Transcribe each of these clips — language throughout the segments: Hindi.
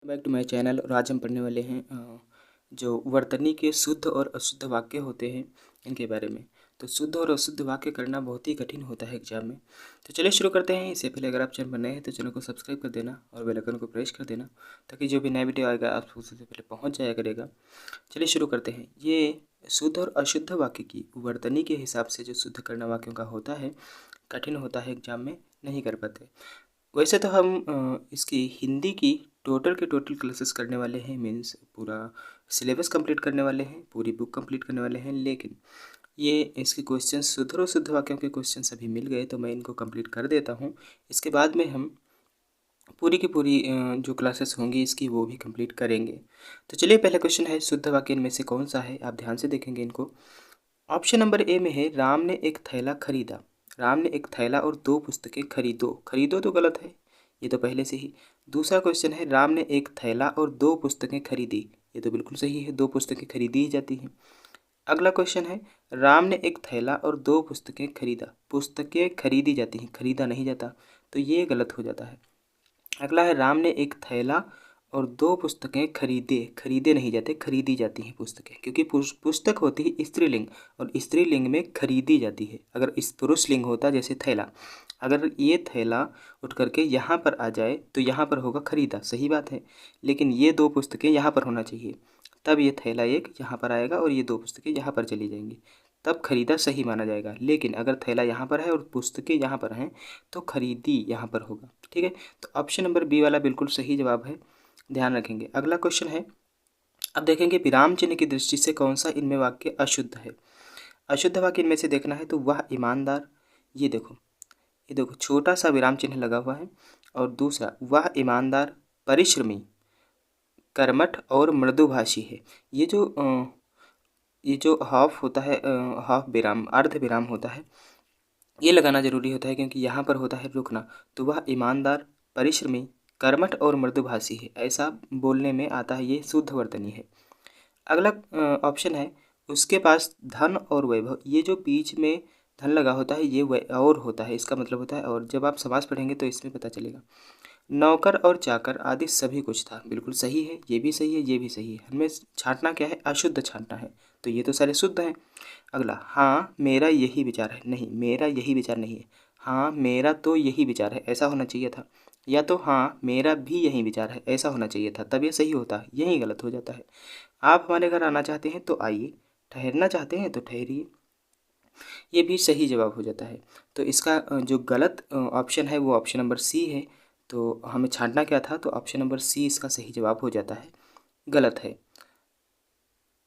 Back to my channel. और आज हम पढ़ने वाले हैं जो वर्तनी के शुद्ध और अशुद्ध वाक्य होते हैं इनके बारे में। तो शुद्ध और अशुद्ध वाक्य करना बहुत ही कठिन होता है एग्जाम में। तो चलिए शुरू करते हैं। इससे पहले अगर आप चैनल पर नए हैं तो चैनल को सब्सक्राइब कर देना और बेल आइकन को प्रेस कर देना ताकि जो भी नया वीडियो आएगा आपको सबसे पहले पहुँच जाया करेगा। चलिए शुरू करते हैं। ये शुद्ध और अशुद्ध वाक्य की वर्तनी के हिसाब से जो शुद्ध करना वाक्यों का होता है कठिन होता है, एग्जाम में नहीं कर पाते। वैसे तो हम इसकी हिंदी की टोटल के टोटल क्लासेस करने वाले हैं, मीन्स पूरा सिलेबस कंप्लीट करने वाले हैं, पूरी बुक कंप्लीट करने वाले हैं। लेकिन ये इसके क्वेश्चन शुद्ध और शुद्ध वाक्यों के क्वेश्चन सभी मिल गए तो मैं इनको कंप्लीट कर देता हूँ। इसके बाद में हम पूरी की पूरी जो क्लासेस होंगी इसकी वो भी कंप्लीट करेंगे। तो चलिए, पहला क्वेश्चन है शुद्ध वाक्य इनमें से कौन सा है, आप ध्यान से देखेंगे इनको। ऑप्शन नंबर ए में है राम ने एक थैला खरीदा। राम ने एक थैला और 2 पुस्तकें खरीदो। खरीदो तो गलत है, ये तो पहले से ही। दूसरा क्वेश्चन है राम ने एक थैला और 2 पुस्तकें खरीदी। ये तो बिल्कुल सही है, 2 पुस्तकें खरीदी ही जाती हैं। अगला क्वेश्चन है राम ने एक थैला और 2 पुस्तकें खरीदा। पुस्तकें खरीदी जाती हैं, खरीदा नहीं जाता, तो ये गलत हो जाता है। अगला है राम ने एक थैला और 2 पुस्तकें खरीदे। खरीदे नहीं जाते, खरीदी जाती हैं पुस्तकें, क्योंकि पुस्तक होती है स्त्रीलिंग और स्त्रीलिंग में खरीदी जाती है। अगर इस पुरुष लिंग होता जैसे थैला, अगर ये थैला उठ करके यहाँ पर आ जाए तो यहाँ पर होगा खरीदा, सही बात है। लेकिन ये 2 पुस्तकें यहाँ पर होना चाहिए, तब ये थैला एक यहाँ पर आएगा और ये 2 पुस्तकें यहाँ पर चली जाएंगी, तब खरीदा सही माना जाएगा। लेकिन अगर थैला यहाँ पर है और पुस्तकें यहाँ पर हैं तो खरीदी यहाँ पर होगा। ठीक है, तो ऑप्शन नंबर बी वाला बिल्कुल सही जवाब है, ध्यान रखेंगे। अगला क्वेश्चन है, अब देखेंगे विराम चिन्ह की दृष्टि से कौन सा इनमें वाक्य अशुद्ध है। अशुद्ध वाक्य इनमें से देखना है तो वह ईमानदार, ये देखो छोटा सा विराम चिन्ह लगा हुआ है। और दूसरा वह ईमानदार, परिश्रमी, कर्मठ और मृदुभाषी है। ये जो हाफ होता है, हाफ विराम, अर्ध विराम होता है, ये लगाना जरूरी होता है क्योंकि यहाँ पर होता है रुकना। तो वह ईमानदार, परिश्रमी, कर्मठ और मृदुभाषी है, ऐसा बोलने में आता है, ये शुद्ध वर्तनी है। अगला ऑप्शन है उसके पास धन और वैभव। ये जो बीच में धन लगा होता है ये और होता है, इसका मतलब होता है और। जब आप समास पढ़ेंगे तो इसमें पता चलेगा। नौकर और चाकर आदि सभी कुछ था, बिल्कुल सही है, ये भी सही है, ये भी सही है। हमें छांटना क्या है, अशुद्ध छांटना है, तो ये तो सारे शुद्ध हैं। अगला, हाँ मेरा यही विचार है, नहीं मेरा यही विचार नहीं है, हाँ मेरा तो यही विचार है, ऐसा होना चाहिए था। या तो हाँ मेरा भी यही विचार है, ऐसा होना चाहिए था, तब ये सही होता है, यही गलत हो जाता है। आप हमारे घर आना चाहते हैं तो आइए, ठहरना चाहते हैं तो ठहरिए, ये भी सही जवाब हो जाता है। तो इसका जो गलत ऑप्शन है वो ऑप्शन नंबर सी है। तो हमें छांटना क्या था, तो ऑप्शन नंबर सी इसका सही जवाब हो जाता है, गलत है।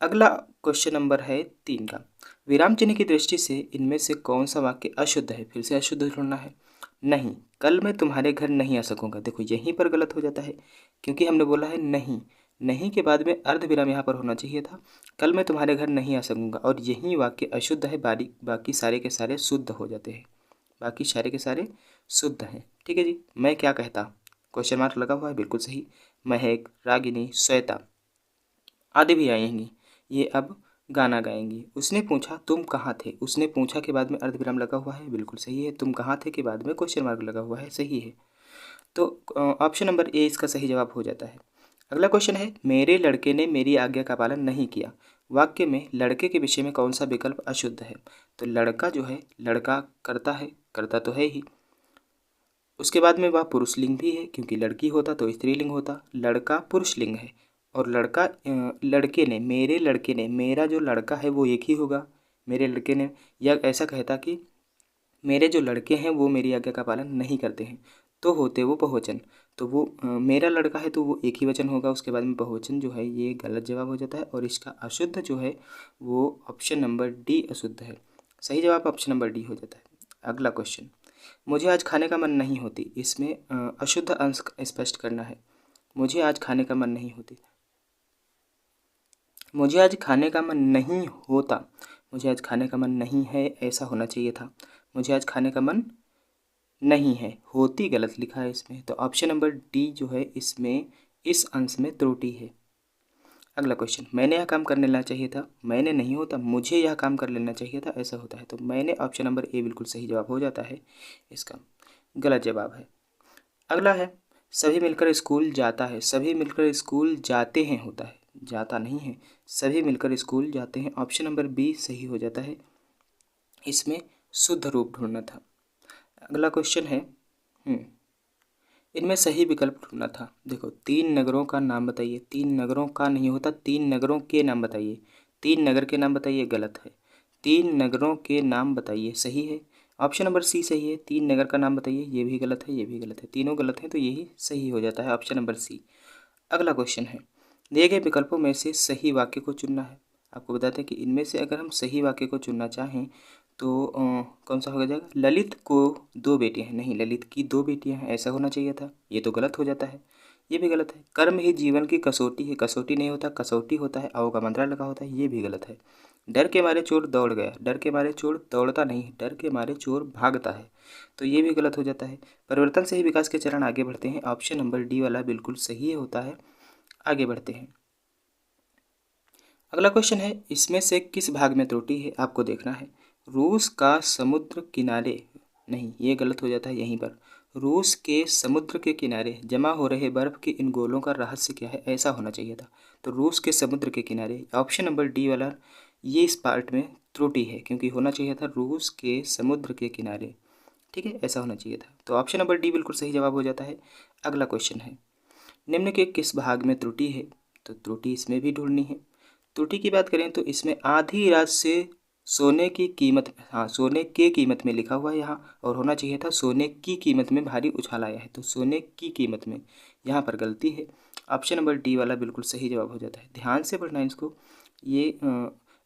अगला क्वेश्चन नंबर है 3 का, विराम चिन्ह की दृष्टि से इनमें से कौन सा वाक्य अशुद्ध है। फिर से अशुद्ध ढूंढना है। नहीं, कल मैं तुम्हारे घर नहीं आ सकूंगा। देखो यहीं पर गलत हो जाता है क्योंकि हमने बोला है नहीं, नहीं के बाद में अर्ध विराम यहाँ पर होना चाहिए था। कल मैं तुम्हारे घर नहीं आ सकूंगा, और यही वाक्य अशुद्ध है। बाकी सारे के सारे शुद्ध हो जाते हैं, बाकी सारे के सारे शुद्ध हैं। ठीक है जी, मैं क्या कहता, क्वेश्चन मार्क लगा हुआ है, बिल्कुल सही। महक, रागिनी, श्वेता आदि भी आएंगी, ये अब गाना गाएंगी। उसने पूछा तुम कहाँ थे। उसने पूछा के बाद में अर्धविराम लगा हुआ है, बिल्कुल सही है। तुम कहाँ थे के बाद में क्वेश्चन मार्क लगा हुआ है, सही है। तो ऑप्शन नंबर ए इसका सही जवाब हो जाता है। अगला क्वेश्चन है, मेरे लड़के ने मेरी आज्ञा का पालन नहीं किया। वाक्य में लड़के के विषय में कौन सा विकल्प अशुद्ध है। तो लड़का जो है, लड़का करता है, करता तो है ही। उसके बाद में वह पुरुष लिंग भी है, क्योंकि लड़की होता तो स्त्रीलिंग होता, लड़का पुरुष लिंग है। और लड़का लड़के ने, मेरे लड़के ने, मेरा जो लड़का है वो एक ही होगा, मेरे लड़के ने। या ऐसा कहता कि मेरे जो लड़के हैं वो मेरी आज्ञा का पालन नहीं करते हैं, तो होते वो बहुवचन। तो वो मेरा लड़का है तो वो एक ही वचन होगा, उसके बाद में बहुवचन जो है ये गलत जवाब हो जाता है। और इसका अशुद्ध जो है वो ऑप्शन नंबर डी अशुद्ध है, सही जवाब ऑप्शन नंबर डी हो जाता है। अगला क्वेश्चन, मुझे आज खाने का मन नहीं होती। इसमें अशुद्ध अंश स्पष्ट करना है। मुझे आज खाने का मन नहीं होती, मुझे आज खाने का मन नहीं होता, मुझे आज खाने का मन नहीं है, ऐसा होना चाहिए था। मुझे आज खाने का मन नहीं है, होती गलत लिखा है इसमें, तो ऑप्शन नंबर डी जो है इसमें इस अंश में त्रुटि है। अगला क्वेश्चन, मैंने यह काम कर लेना चाहिए था। मैंने नहीं होता, मुझे यह काम कर लेना चाहिए था, ऐसा होता है। तो मैंने ऑप्शन नंबर ए बिल्कुल सही जवाब हो जाता है, इसका गलत जवाब है। अगला है, सभी मिलकर स्कूल जाता है, सभी मिलकर स्कूल जाते हैं होता है, जाता नहीं है, सभी मिलकर स्कूल जाते हैं। ऑप्शन नंबर बी सही हो जाता है। इसमें शुद्ध रूप ढूंढना था। अगला क्वेश्चन है, इनमें सही विकल्प ढूंढना था। देखो, 3 नगरों का नाम बताइए। 3 नगरों का नहीं होता, 3 नगरों के नाम बताइए। 3 नगर के नाम बताइए, गलत है। 3 नगरों के नाम बताइए, सही है। ऑप्शन नंबर सी सही है। 3 नगर का नाम बताइए, ये भी गलत है, ये भी गलत है, तीनों गलत हैं, तो यही सही हो जाता है, ऑप्शन नंबर सी। अगला क्वेश्चन है, दिए गए विकल्पों में से सही वाक्य को चुनना है। आपको बताते हैं कि इनमें से अगर हम सही वाक्य को चुनना चाहें तो कौन सा हो जाएगा। ललित को 2 बेटियां हैं, नहीं, ललित की 2 बेटियां हैं, ऐसा होना चाहिए था, ये तो गलत हो जाता है, ये भी गलत है। कर्म ही जीवन की कसौटी है, कसौटी नहीं होता, कसौटी होता है, आओ का मंत्रा लगा होता है, ये भी गलत है। डर के मारे चोर दौड़ गया, डर के मारे चोर दौड़ता नहीं, डर के मारे चोर भागता है, तो ये भी गलत हो जाता है। परिवर्तन से ही विकास के चरण आगे बढ़ते हैं, ऑप्शन नंबर डी वाला बिल्कुल सही होता है। आगे बढ़ते हैं। अगला क्वेश्चन है, इसमें से किस भाग में त्रुटि है, आपको देखना है। रूस का समुद्र किनारे, नहीं, ये गलत हो जाता है यहीं पर। रूस के समुद्र के किनारे जमा हो रहे बर्फ के इन गोलों का रहस्य क्या है, ऐसा होना चाहिए था। तो रूस के समुद्र के किनारे, ऑप्शन नंबर डी वाला, ये इस पार्ट में त्रुटि है, क्योंकि होना चाहिए था रूस के समुद्र के किनारे, ठीक है, ऐसा होना चाहिए था। तो ऑप्शन नंबर डी बिल्कुल सही जवाब हो जाता है। अगला क्वेश्चन है, निम्न के किस भाग में त्रुटि है, तो त्रुटि इसमें भी ढूंढनी है। त्रुटि की बात करें तो इसमें आधी रात से सोने की कीमत, हाँ, सोने के कीमत में लिखा हुआ है यहाँ, और होना चाहिए था सोने की कीमत में भारी उछाल आया है, तो सोने की कीमत में यहाँ पर गलती है। ऑप्शन नंबर डी वाला बिल्कुल सही जवाब हो जाता है। ध्यान से पढ़ना इसको, ये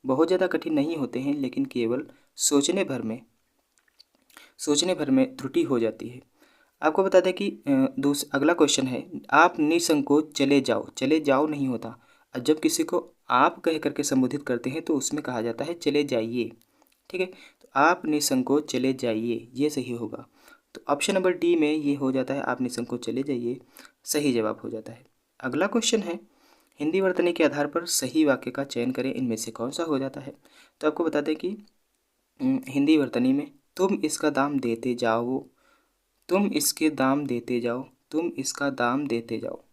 बहुत ज़्यादा कठिन नहीं होते हैं, लेकिन केवल सोचने भर में त्रुटि हो जाती है। आपको बता दें कि अगला क्वेश्चन है, आप निसंकोच चले जाओ, चले जाओ नहीं होता, और जब किसी को आप कह करके संबोधित करते हैं तो उसमें कहा जाता है चले जाइए, ठीक है। तो आप निसंकोच चले जाइए, ये सही होगा। तो ऑप्शन नंबर डी में ये हो जाता है, आप निसंकोच चले जाइए, सही जवाब हो जाता है। अगला क्वेश्चन है, हिंदी वर्तनी के आधार पर सही वाक्य का चयन करें, इनमें से कौन सा हो जाता है। तो आपको बता दें कि हिंदी वर्तनी में, तुम इसका दाम देते जाओ, तुम इसके दाम देते जाओ, तुम इसका दाम देते जाओ,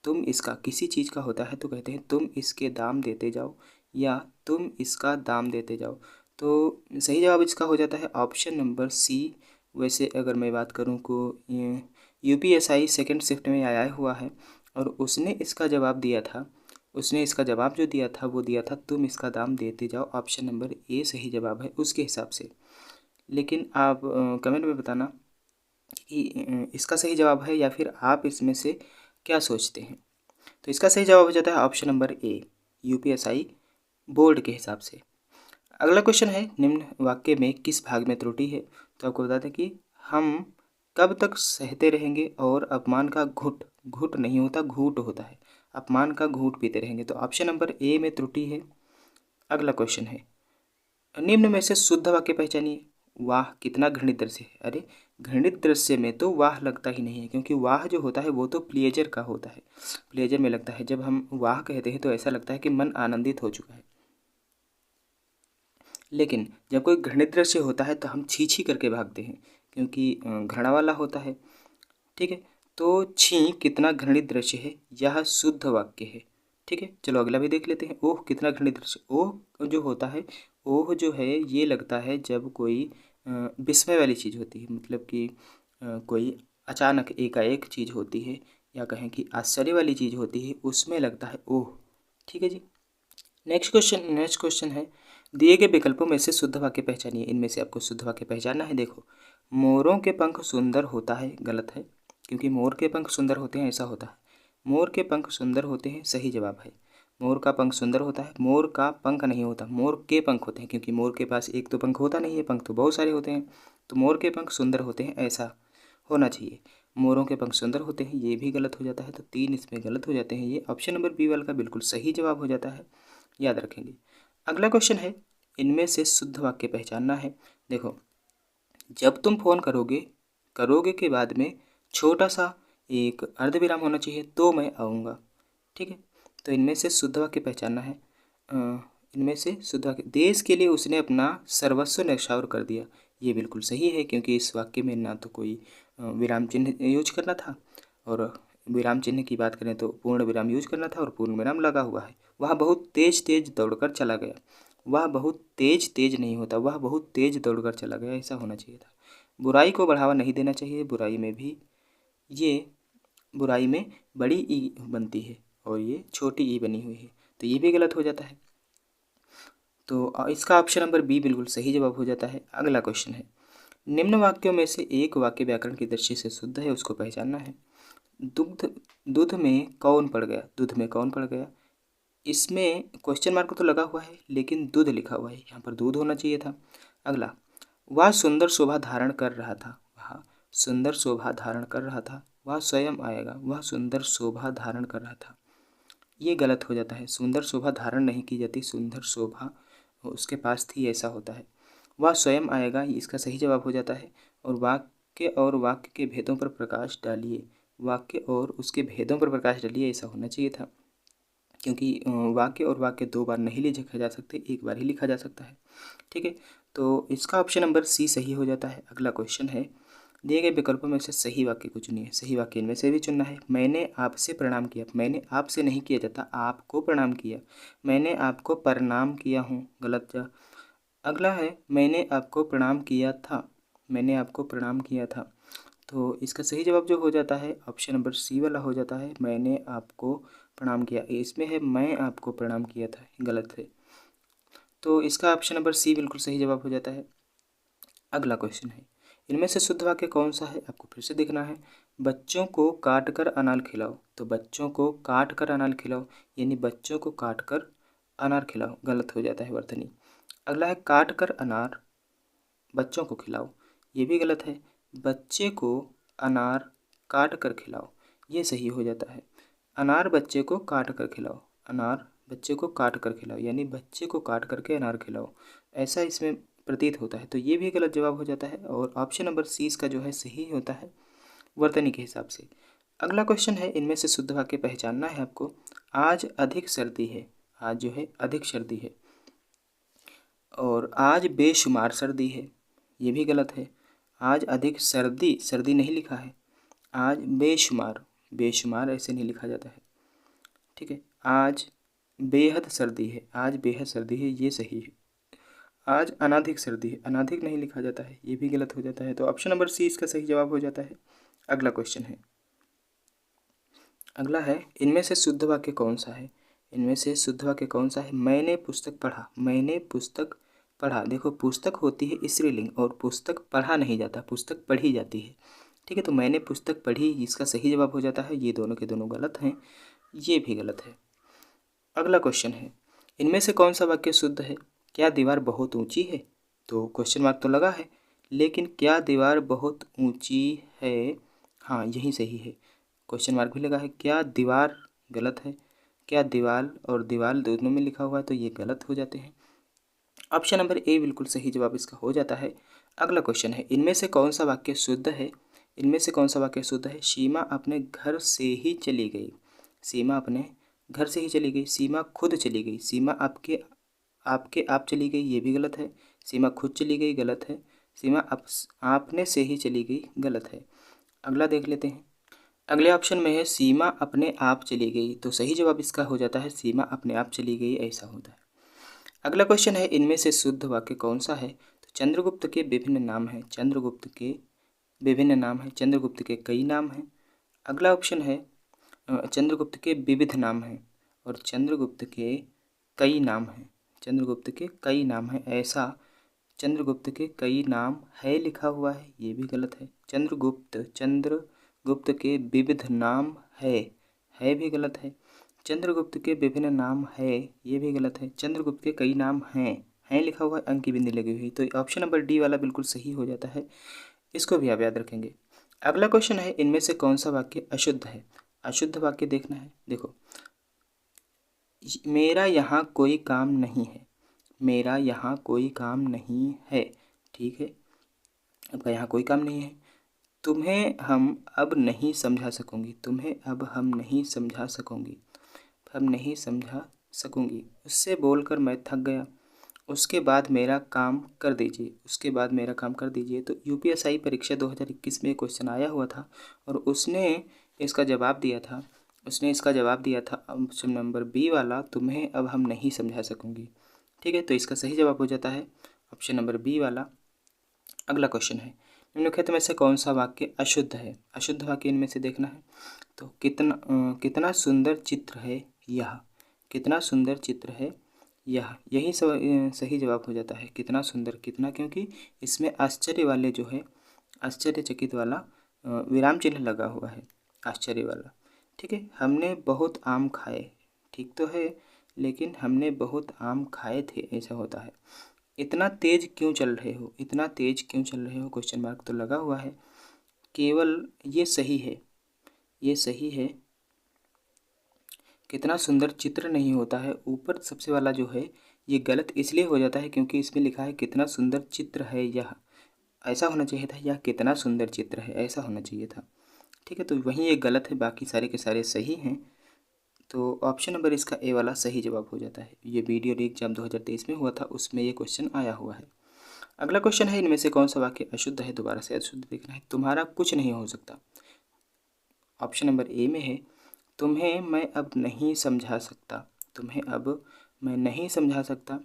तुम इसका किसी चीज़ का होता है तो कहते हैं तुम इसके दाम देते जाओ, या तुम इसका दाम देते जाओ। तो सही जवाब इसका हो जाता है ऑप्शन नंबर सी। वैसे अगर मैं बात करूँ को यूपीएसआई सेकंड शिफ्ट में आया हुआ है, और उसने इसका जवाब दिया था, उसने इसका जवाब जो दिया था वो दिया था तुम इसका दाम देते जाओ, ऑप्शन नंबर ए सही जवाब है उसके हिसाब से। लेकिन आप कमेंट में बताना कि इसका सही जवाब है या फिर आप इसमें से क्या सोचते हैं। तो इसका सही जवाब हो जाता है option number A, UPSI board के हिसाब से। अगला क्वेश्चन है, निम्न वाक्य में किस भाग में त्रुटि है। तो आपको बता दें कि हम कब तक सहते रहेंगे और अपमान का घुट, घुट नहीं होता, घूट होता है, अपमान का घूट पीते रहेंगे, तो ऑप्शन नंबर ए में त्रुटि है। अगला क्वेश्चन है, निम्न में से शुद्ध वाक्य पहचानिए। वाह कितना घृणित दृश्य है, अरे घृणित दृश्य में तो वाह लगता ही नहीं है, क्योंकि वाह जो होता है वो तो प्लेजर का होता है, प्लेजर में लगता है। जब हम वाह कहते हैं तो ऐसा लगता है कि मन आनंदित हो चुका है, लेकिन जब कोई घृणित दृश्य होता है तो हम छी छी करके भागते हैं, क्योंकि घृणा वाला होता है, ठीक है। तो छी कितना घृणित दृश्य है, यह शुद्ध वाक्य है, ठीक है। चलो अगला भी देख लेते हैं। ओह कितना घृणित दृश्य, ओह जो होता है, ओह जो है ये लगता है जब कोई विस्मय वाली चीज़ होती है, मतलब कि कोई अचानक एकाएक चीज़ होती है, या कहें कि आश्चर्य वाली चीज़ होती है, उसमें लगता है ओह, ठीक है जी। नेक्स्ट क्वेश्चन है, दिए गए विकल्पों में से शुद्ध वाक्य पहचानिए, इनमें से आपको शुद्ध वाक्य पहचानना है। देखो, मोरों के पंख सुंदर होता है, गलत है, क्योंकि मोर के पंख सुंदर होते हैं ऐसा होता है। मोर के पंख सुंदर होते हैं, सही जवाब है। मोर का पंख सुंदर होता है, मोर का पंख नहीं होता, मोर के पंख होते हैं, क्योंकि मोर के पास एक तो पंख होता नहीं है, पंख तो बहुत सारे होते हैं, तो मोर के पंख सुंदर होते हैं ऐसा होना चाहिए। मोरों के पंख सुंदर होते हैं, ये भी गलत हो जाता है, तो 3 इसमें गलत हो जाते हैं। ये ऑप्शन नंबर बी वाला का बिल्कुल सही जवाब हो जाता है, याद रखेंगे। अगला क्वेश्चन है, इनमें से शुद्ध वाक्य पहचानना है। देखो, जब तुम फोन करोगे, करोगे के बाद में छोटा सा एक अर्धविराम होना चाहिए, तो मैं आऊँगा, ठीक है। तो इनमें से शुद्ध वाक्य पहचानना है। इनमें से शुद्ध वाक्य, देश के लिए उसने अपना सर्वस्व न्यौछावर कर दिया, ये बिल्कुल सही है, क्योंकि इस वाक्य में ना तो कोई विराम चिन्ह यूज करना था, और विराम चिन्ह की बात करें तो पूर्ण विराम यूज करना था और पूर्ण विराम लगा हुआ है। वह बहुत तेज तेज दौड़कर चला गया। वह बहुत तेज तेज नहीं होता, वह बहुत तेज दौड़कर चला गया, ऐसा होना चाहिए था। बुराई को बढ़ावा नहीं देना चाहिए। बुराई में भी ये बुराई में बड़ी ई बनती है और ये छोटी ई बनी हुई है, तो ये भी गलत हो जाता है। तो इसका ऑप्शन नंबर बी बिल्कुल सही जवाब हो जाता है। अगला क्वेश्चन है, निम्न वाक्यों में से एक वाक्य व्याकरण की दृष्टि से शुद्ध है, उसको पहचानना है। दुग्ध दूध में कौन पड़ गया, दूध में कौन पड़ गया। इसमें क्वेश्चन मार्क तो लगा हुआ है लेकिन दूध लिखा हुआ है, यहाँ पर दूध होना चाहिए था। अगला, वह सुंदर शोभा धारण कर रहा था, वह सुंदर शोभा धारण कर रहा था, वह स्वयं आएगा, वह सुंदर शोभा धारण कर रहा था, ये गलत हो जाता है। सुंदर शोभा धारण नहीं की जाती, सुंदर शोभा उसके पास थी, ऐसा होता है। वह स्वयं आएगा, इसका सही जवाब हो जाता है। और वाक्य के भेदों पर प्रकाश डालिए, वाक्य और उसके भेदों पर प्रकाश डालिए, ऐसा होना चाहिए था, क्योंकि वाक्य और वाक्य दो बार नहीं लिखा जा सकते, एक बार ही लिखा जा सकता है। ठीक है, तो इसका ऑप्शन नंबर सी सही हो जाता है। अगला क्वेश्चन है, दिए गए विकल्पों में से सही वाक्य को चुनिए। सही वाक्य इनमें से भी चुनना है। मैंने आपसे प्रणाम किया, मैंने आपसे नहीं किया जाता, आपको प्रणाम किया। मैंने आपको प्रणाम किया हूँ, गलत जा। अगला है, मैंने आपको प्रणाम किया था, मैंने आपको प्रणाम किया था। तो इसका सही जवाब जो हो जाता है ऑप्शन नंबर सी वाला हो जाता है, मैंने आपको प्रणाम किया। इसमें है मैं आपको प्रणाम किया था, गलत है। तो इसका ऑप्शन नंबर सी बिल्कुल सही जवाब हो जाता है। अगला क्वेश्चन है, इनमें से शुद्ध वाक्य कौन सा है, आपको फिर से देखना है। बच्चों को काट कर अनार खिलाओ, तो बच्चों को काट कर अनार खिलाओ, यानी बच्चों को काट कर अनार खिलाओ, गलत हो जाता है वर्तनी। अगला है, काट कर अनार बच्चों को खिलाओ, ये भी गलत है। बच्चे को अनार काट कर खिलाओ, ये सही हो जाता है। अनार बच्चे को काट कर खिलाओ, अनार बच्चे को काट कर खिलाओ, यानी बच्चे को काट करके अनार खिलाओ, ऐसा इसमें प्रतीत होता है, तो ये भी गलत जवाब हो जाता है। और ऑप्शन नंबर सी इसका जो है सही होता है वर्तनी के हिसाब से। अगला क्वेश्चन है, इनमें से शुद्ध वाक्य पहचानना है आपको। आज अधिक सर्दी है, आज जो है अधिक सर्दी है। और आज बेशुमार सर्दी है, ये भी गलत है। आज अधिक सर्दी, सर्दी नहीं लिखा है। आज बेशुमार, बेशुमार ऐसे नहीं लिखा जाता है। ठीक है, आज बेहद सर्दी है, आज बेहद सर्दी है, ये सही है। आज अनाधिक सर्दी है, अनाधिक नहीं लिखा जाता है, ये भी गलत हो जाता है। तो ऑप्शन नंबर सी इसका सही जवाब हो जाता है। अगला क्वेश्चन है, अगला है, इनमें से शुद्ध वाक्य कौन सा है, इनमें से शुद्ध वाक्य कौन सा है। मैंने पुस्तक पढ़ा, मैंने पुस्तक पढ़ा। देखो, पुस्तक होती है स्त्रीलिंग और पुस्तक पढ़ा नहीं जाता, पुस्तक पढ़ी जाती है। ठीक है, तो मैंने पुस्तक पढ़ी, इसका सही जवाब हो जाता है। ये दोनों के दोनों गलत हैं, ये भी गलत है। अगला क्वेश्चन है, इनमें से कौन सा वाक्य शुद्ध है। क्या दीवार बहुत ऊंची है, तो क्वेश्चन मार्क तो लगा है, लेकिन क्या दीवार बहुत ऊंची है, हाँ यही सही है। क्वेश्चन मार्क भी लगा है। क्या दीवार, गलत है। क्या दीवार और दीवार दोनों में लिखा हुआ है, तो ये गलत हो जाते हैं। ऑप्शन नंबर ए बिल्कुल सही जवाब इसका हो जाता है। अगला क्वेश्चन है, इनमें से कौन सा वाक्य शुद्ध है, इनमें से कौन सा वाक्य शुद्ध है। सीमा अपने घर से ही चली गई, सीमा अपने घर से ही चली गई। सीमा खुद चली गई, सीमा आपके आपके आप चली गई, ये भी गलत है। सीमा खुद चली गई, गलत है। सीमा आपने से ही चली गई, गलत है। अगला देख लेते हैं। अगले ऑप्शन में है, सीमा अपने आप चली गई, तो सही जवाब इसका हो जाता है सीमा अपने आप चली गई, ऐसा होता है। अगला क्वेश्चन है, इनमें से शुद्ध वाक्य कौन सा है। तो चंद्रगुप्त के विभिन्न नाम हैं, चंद्रगुप्त के विभिन्न नाम हैं, चंद्रगुप्त के कई नाम हैं। अगला ऑप्शन है, चंद्रगुप्त के विविध नाम हैं और चंद्रगुप्त के कई नाम हैं, चंद्रगुप्त के कई नाम हैं, ऐसा चंद्रगुप्त के कई नाम है लिखा हुआ है, ये भी गलत है। चंद्रगुप्त के विविध नाम है भी गलत है। चंद्रगुप्त के विभिन्न नाम है, ये भी गलत है। चंद्रगुप्त के कई नाम हैं लिखा हुआ है, अंक की बिंदी लगी हुई, तो ऑप्शन नंबर डी वाला बिल्कुल सही हो जाता है, इसको भी आप याद रखेंगे। अगला क्वेश्चन है, इनमें से कौन सा वाक्य अशुद्ध है। अशुद्ध वाक्य देखना है। देखो, मेरा यहाँ कोई काम नहीं है, मेरा यहाँ कोई काम नहीं है, ठीक है, आपका यहाँ कोई काम नहीं है। तुम्हें हम अब नहीं समझा सकूँगी, तुम्हें अब हम नहीं समझा सकूँगी, हम नहीं समझा सकूँगी। उससे बोलकर मैं थक गया, उसके बाद मेरा काम कर दीजिए, उसके बाद मेरा काम कर दीजिए। तो यूपीएसआई परीक्षा 2021 में क्वेश्चन आया हुआ था और उसने इसका जवाब दिया था, उसने इसका जवाब दिया था ऑप्शन नंबर बी वाला, तुम्हें अब हम नहीं समझा सकूंगी। ठीक है, तो इसका सही जवाब हो जाता है ऑप्शन नंबर बी वाला। अगला क्वेश्चन है, निम्नलिखित में से कौन सा वाक्य अशुद्ध है? अशुद्ध वाक्य इनमें से देखना है। तो कितना सुंदर चित्र है यह, कितना सुंदर चित्र है यह, यही सही जवाब हो जाता है। कितना सुंदर, कितना, क्योंकि इसमें आश्चर्य वाले जो है, आश्चर्यचकित वाला विराम चिन्ह लगा हुआ है, आश्चर्य वाला। ठीक है, हमने बहुत आम खाए, ठीक तो है, लेकिन हमने बहुत आम खाए थे, ऐसा होता है। इतना तेज क्यों चल रहे हो, इतना तेज क्यों चल रहे हो, क्वेश्चन मार्क तो लगा हुआ है। केवल ये सही है, ये सही है। कितना सुंदर चित्र नहीं होता है, ऊपर सबसे वाला जो है ये गलत इसलिए हो जाता है क्योंकि इसमें लिखा है कितना सुंदर चित्र है यह, ऐसा होना चाहिए था, यह कितना सुंदर चित्र है, ऐसा होना चाहिए था। ठीक है, तो वहीं ये गलत है, बाकी सारे के सारे सही हैं। तो ऑप्शन नंबर इसका ए वाला सही जवाब हो जाता है। ये वीडियो एग्जाम 2023 में हुआ था, उसमें ये क्वेश्चन आया हुआ है। अगला क्वेश्चन है, इनमें से कौन सा वाक्य अशुद्ध है? दोबारा से अशुद्ध देखना है। तुम्हारा कुछ नहीं हो सकता, ऑप्शन नंबर ए में है, तुम्हें मैं अब नहीं समझा सकता, तुम्हें अब मैं नहीं समझा सकता।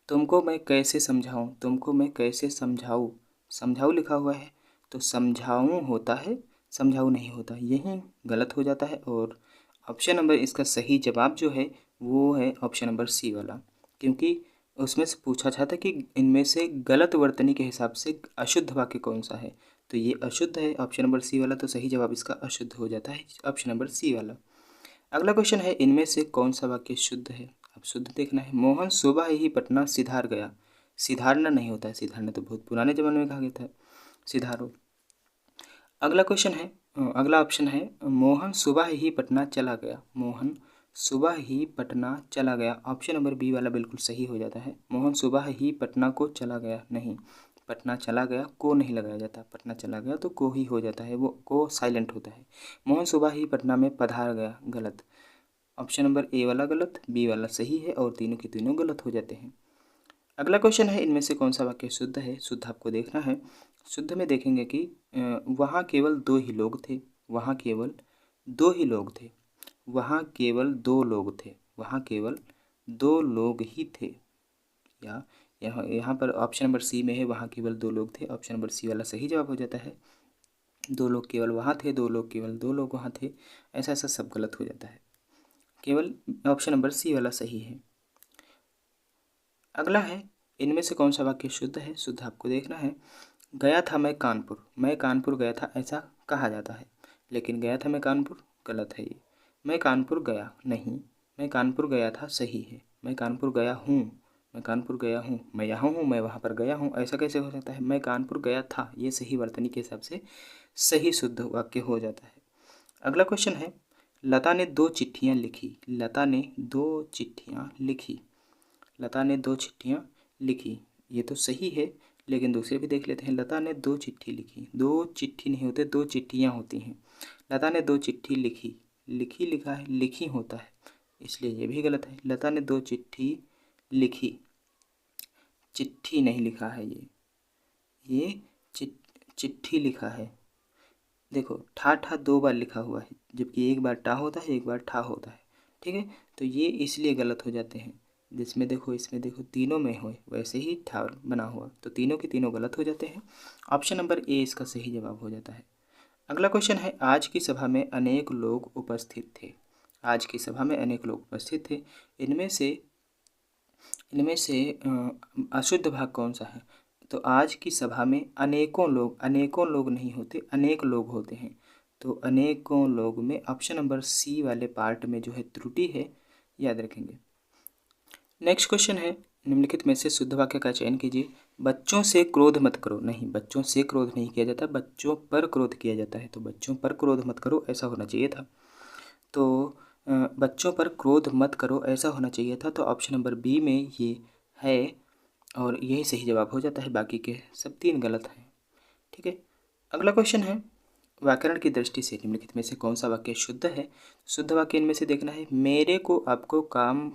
तुमको मैं कैसे समझाऊं, तुमको मैं कैसे समझाऊं, समझाऊं लिखा हुआ है, तो समझाऊं होता है, समझाऊं नहीं होता, यही गलत हो जाता है। और ऑप्शन नंबर इसका सही जवाब जो है वो है ऑप्शन नंबर सी वाला, क्योंकि उसमें से पूछा जाता कि इनमें से गलत वर्तनी के हिसाब से अशुद्ध वाक्य कौन सा है, तो ये अशुद्ध है ऑप्शन नंबर सी वाला, तो सही जवाब इसका अशुद्ध हो जाता है ऑप्शन नंबर सी वाला। अगला क्वेश्चन है, इनमें से कौन सा वाक्य शुद्ध है? अब शुद्ध देखना है। मोहन सुबह ही पटना सिधार गया, सिधारना नहीं होता है, सिधारना तो बहुत पुराने जमाने में कहा गया था, सिधारो। अगला क्वेश्चन है, अगला ऑप्शन है, मोहन सुबह ही पटना चला गया, मोहन सुबह ही पटना चला गया, ऑप्शन नंबर बी वाला बिल्कुल सही हो जाता है। मोहन सुबह ही पटना को चला गया, नहीं, पटना चला गया को नहीं लगाया जाता, पटना चला गया तो को ही हो जाता है, वो को साइलेंट होता है। मोहन सुबह ही पटना में पधार गया, गलत, ऑप्शन नंबर ए वाला गलत, बी वाला सही है, और तीनों के तीनों गलत हो जाते हैं। अगला क्वेश्चन है, इनमें से कौन सा वाक्य शुद्ध है? शुद्ध आपको देखना है। शुद्ध में देखेंगे कि वहाँ केवल दो ही लोग थे, वहाँ केवल दो ही लोग थे, वहाँ केवल दो लोग थे, वहाँ केवल दो लोग ही थे, या यहाँ यहाँ पर ऑप्शन नंबर सी में है, वहाँ केवल दो लोग थे, ऑप्शन नंबर सी वाला सही जवाब हो जाता है। दो लोग केवल वहाँ थे, दो लोग केवल दो लोग वहाँ थे, ऐसा ऐसा सब गलत हो जाता है, केवल ऑप्शन नंबर सी वाला सही है। अगला है, इनमें से कौन सा वाक्य शुद्ध है? शुद्ध आपको देखना है। गया था मैं कानपुर गया था, ऐसा कहा जाता है, लेकिन गया था मैं कानपुर गलत है ये। मैं कानपुर गया नहीं, मैं कानपुर गया था सही है। मैं कानपुर गया हूँ, मैं कानपुर गया हूँ, मैं यहाँ हूँ, मैं वहाँ पर गया हूँ, ऐसा कैसे हो सकता है? मैं कानपुर गया था, ये सही वर्तनी के हिसाब से सही शुद्ध वाक्य हो जाता है। अगला क्वेश्चन है, लता ने दो चिट्ठियाँ लिखी, लता ने दो चिट्ठियाँ लिखी, लता ने दो चिट्ठियाँ लिखी, ये तो सही है, लेकिन दूसरे भी देख लेते हैं। लता ने दो चिट्ठी लिखी, दो चिट्ठी नहीं होते, दो चिट्ठियाँ होती हैं। लता ने दो चिट्ठी लिखी, लिखी लिखा है, लिखी होता है, इसलिए ये भी गलत है। लता ने दो चिट्ठी लिखी, चिट्ठी नहीं लिखा है, ये चिट्ठी लिखा है। देखो ठा ठा दो बार लिखा हुआ है, जबकि एक बार टा होता है, एक बार ठा होता है। ठीक है, तो ये इसलिए गलत हो जाते हैं। जिसमें देखो, इसमें देखो, तीनों में हो वैसे ही ठा बना हुआ, तो तीनों के तीनों गलत हो जाते हैं। ऑप्शन नंबर ए इसका सही जवाब हो जाता है। अगला क्वेश्चन है, आज की सभा में अनेक लोग उपस्थित थे, आज की सभा में अनेक लोग उपस्थित थे, इनमें से अशुद्ध भाग कौन सा है? तो आज की सभा में अनेकों लोग नहीं होते, अनेक लोग होते हैं, तो अनेकों लोग में ऑप्शन नंबर सी वाले पार्ट में जो है त्रुटि है, याद रखेंगे। नेक्स्ट क्वेश्चन है, निम्नलिखित में से शुद्ध वाक्य का चयन कीजिए। बच्चों से क्रोध मत करो, नहीं, बच्चों से क्रोध नहीं किया जाता, बच्चों पर क्रोध किया जाता है, तो बच्चों पर क्रोध मत करो ऐसा होना चाहिए था। तो बच्चों पर क्रोध मत करो ऐसा होना चाहिए था, तो ऑप्शन नंबर बी में ये है, और यही सही जवाब हो जाता है, बाकी के सब तीन गलत हैं। ठीक है, अगला क्वेश्चन है, व्याकरण की दृष्टि से निम्नलिखित में से कौन सा वाक्य शुद्ध है? शुद्ध वाक्य इनमें से देखना है। मेरे को आपको काम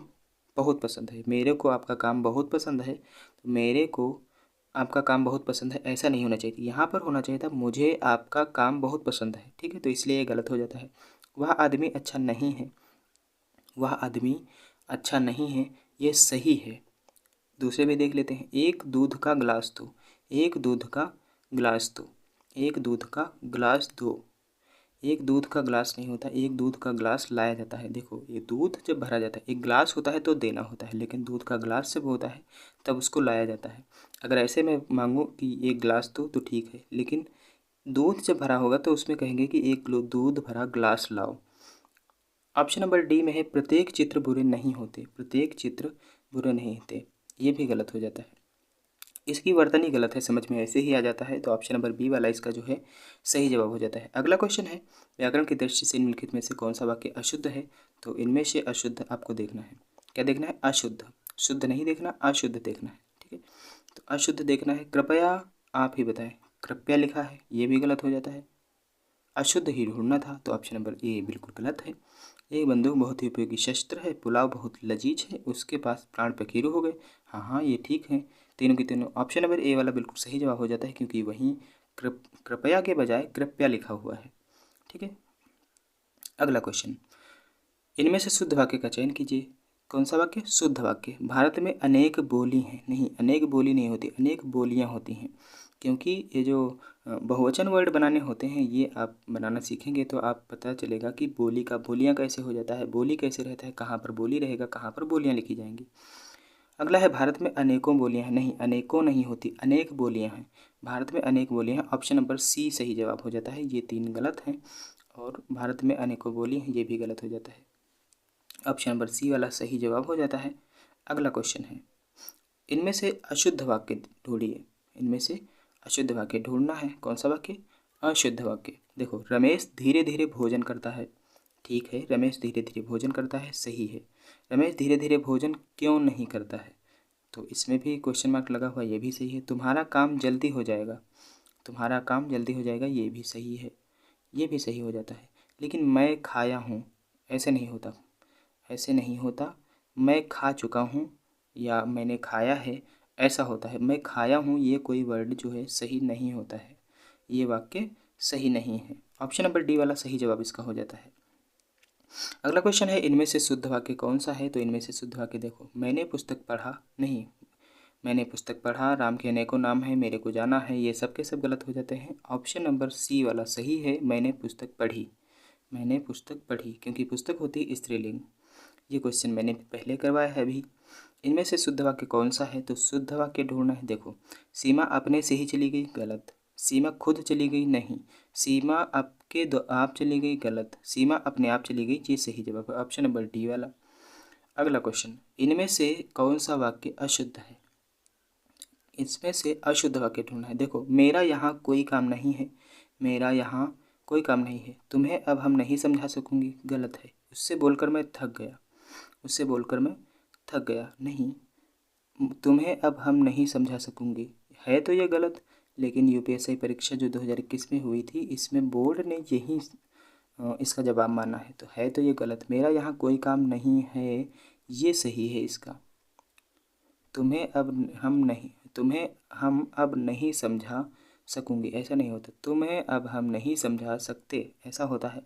बहुत पसंद है, मेरे को आपका काम बहुत पसंद है, तो मेरे को आपका काम बहुत पसंद है, ऐसा नहीं होना चाहिए। यहाँ पर होना चाहिए था मुझे आपका काम बहुत पसंद है, ठीक है, तो इसलिए ये गलत हो जाता है। वह आदमी अच्छा नहीं है, वह आदमी अच्छा नहीं है, ये सही है। दूसरे भी देख लेते हैं। एक दूध का गिलास दो, एक दूध का गिलास दो, एक दूध का गिलास दो। एक दूध का गिलास नहीं होता, एक दूध का गिलास लाया जाता है। देखो, ये दूध जब भरा जाता है, एक गिलास होता है तो देना होता है, लेकिन दूध का गिलास जब होता है तब उसको लाया जाता है। अगर ऐसे मैं मांगूँ कि एक गिलास दो तो ठीक है, लेकिन दूध जब भरा होगा तो उसमें कहेंगे कि एक दूध भरा गिलास लाओ। ऑप्शन नंबर डी में है प्रत्येक चित्र बुरे नहीं होते, प्रत्येक चित्र बुरे नहीं होते, ये भी गलत हो जाता है। इसकी वर्तनी गलत है, समझ में ऐसे ही आ जाता है, तो ऑप्शन नंबर बी वाला इसका जो है सही जवाब हो जाता है। अगला क्वेश्चन है, व्याकरण की दृष्टि से निम्नलिखित में से कौन सा वाक्य अशुद्ध है? तो इनमें से अशुद्ध आपको देखना है। क्या देखना है? अशुद्ध। शुद्ध नहीं देखना, अशुद्ध देखना है, ठीक है। तो अशुद्ध देखना है। कृपया आप ही बताएं, कृपया लिखा है, ये भी गलत हो जाता है। अशुद्ध ही ढूंढना था, तो ऑप्शन नंबर ए बिल्कुल गलत है। एक बंदूक बहुत ही उपयोगी शस्त्र है, पुलाव बहुत लजीज है, उसके पास प्राण पखेरु हो गए। हाँ हाँ, ये ठीक है। तीनों की तीनों ऑप्शन नंबर ए वाला बिल्कुल सही जवाब हो जाता है, क्योंकि वहीं कृपया के बजाय कृपया लिखा हुआ है, ठीक है। अगला क्वेश्चन, इनमें से शुद्ध वाक्य का चयन कीजिए। कौन सा वाक्य? शुद्ध वाक्य। भारत में अनेक बोली हैं, नहीं, अनेक बोली नहीं होती, अनेक बोलियां होती हैं, क्योंकि ये जो बहुवचन वर्ड बनाने होते हैं ये आप बनाना सीखेंगे तो आप पता चलेगा कि बोली का बोलियां कैसे हो जाता है, बोली कैसे रहता है, कहाँ पर बोली रहेगा, कहाँ पर बोलियां लिखी जाएंगी। अगला है, भारत में अनेकों बोलियां हैं, नहीं, अनेकों नहीं होती, अनेक बोलियां हैं। भारत में अनेक बोलियां हैं, ऑप्शन नंबर सी सही जवाब हो जाता है। ये तीन गलत हैं, और भारत में अनेकों बोली हैं ये भी गलत हो जाता है। ऑप्शन नंबर सी वाला सही जवाब हो जाता है। अगला क्वेश्चन है, इनमें से अशुद्ध वाक्य ढूंढिए। इनमें से अशुद्ध वाक्य ढूंढना है। कौन सा वाक्य? अशुद्ध वाक्य। देखो, रमेश धीरे धीरे भोजन करता है, ठीक है, रमेश धीरे धीरे भोजन करता है, सही है। रमेश धीरे धीरे भोजन क्यों नहीं करता है? तो इसमें भी क्वेश्चन मार्क लगा हुआ, ये भी सही है। तुम्हारा काम जल्दी हो जाएगा, तुम्हारा काम जल्दी हो जाएगा, ये भी सही है, ये भी सही हो जाता है। लेकिन मैं खाया हूँ, ऐसे नहीं होता, ऐसे नहीं होता। मैं खा चुका हूँ या मैंने खाया है, ऐसा होता है। मैं खाया हूँ, ये कोई वर्ड जो है सही नहीं होता है, ये वाक्य सही नहीं है। ऑप्शन नंबर डी वाला सही जवाब इसका हो जाता है। अगला क्वेश्चन है, इनमें से शुद्ध वाक्य कौन सा है? तो इनमें से शुद्ध वाक्य देखो, मैंने पुस्तक पढ़ा, नहीं, मैंने पुस्तक पढ़ा, राम के अनेकों नाम है, मेरे को जाना है, ये सब के सब गलत हो जाते हैं। ऑप्शन नंबर सी वाला सही है, मैंने पुस्तक पढ़ी, मैंने पुस्तक पढ़ी, क्योंकि पुस्तक होती है स्त्रीलिंग। ये क्वेश्चन मैंने पहले करवाया है अभी। इनमें से शुद्ध वाक्य कौन सा है? तो शुद्ध वाक्य ढूंढना है। देखो, सीमा अपने से ही चली गई, गलत। सीमा खुद चली गई, नहीं। सीमा आपके दो आप चली गई, गलत। सीमा अपने आप चली गई, ये सही जवाब है, ऑप्शन नंबर डी वाला। अगला क्वेश्चन, इनमें से कौन सा वाक्य अशुद्ध है? इसमें से अशुद्ध वाक्य ढूंढना है। देखो, मेरा यहाँ कोई काम नहीं है, मेरा यहाँ कोई काम नहीं है, तुम्हें अब हम नहीं समझा सकूंगी, गलत है। उससे बोलकर मैं थक गया, उससे बोलकर मैं थक गया, नहीं। तुम्हें अब हम नहीं समझा सकूंगी, है तो ये गलत। लेकिन यूपीएससी परीक्षा जो 2021 में हुई थी, इसमें बोर्ड ने यही इसका जवाब माना है, तो है तो ये गलत। मेरा यहाँ कोई काम नहीं है, ये सही है इसका। तुम्हें हम अब नहीं समझा सकूंगी, ऐसा नहीं होता। तुम्हें अब हम नहीं समझा सकते, ऐसा होता है।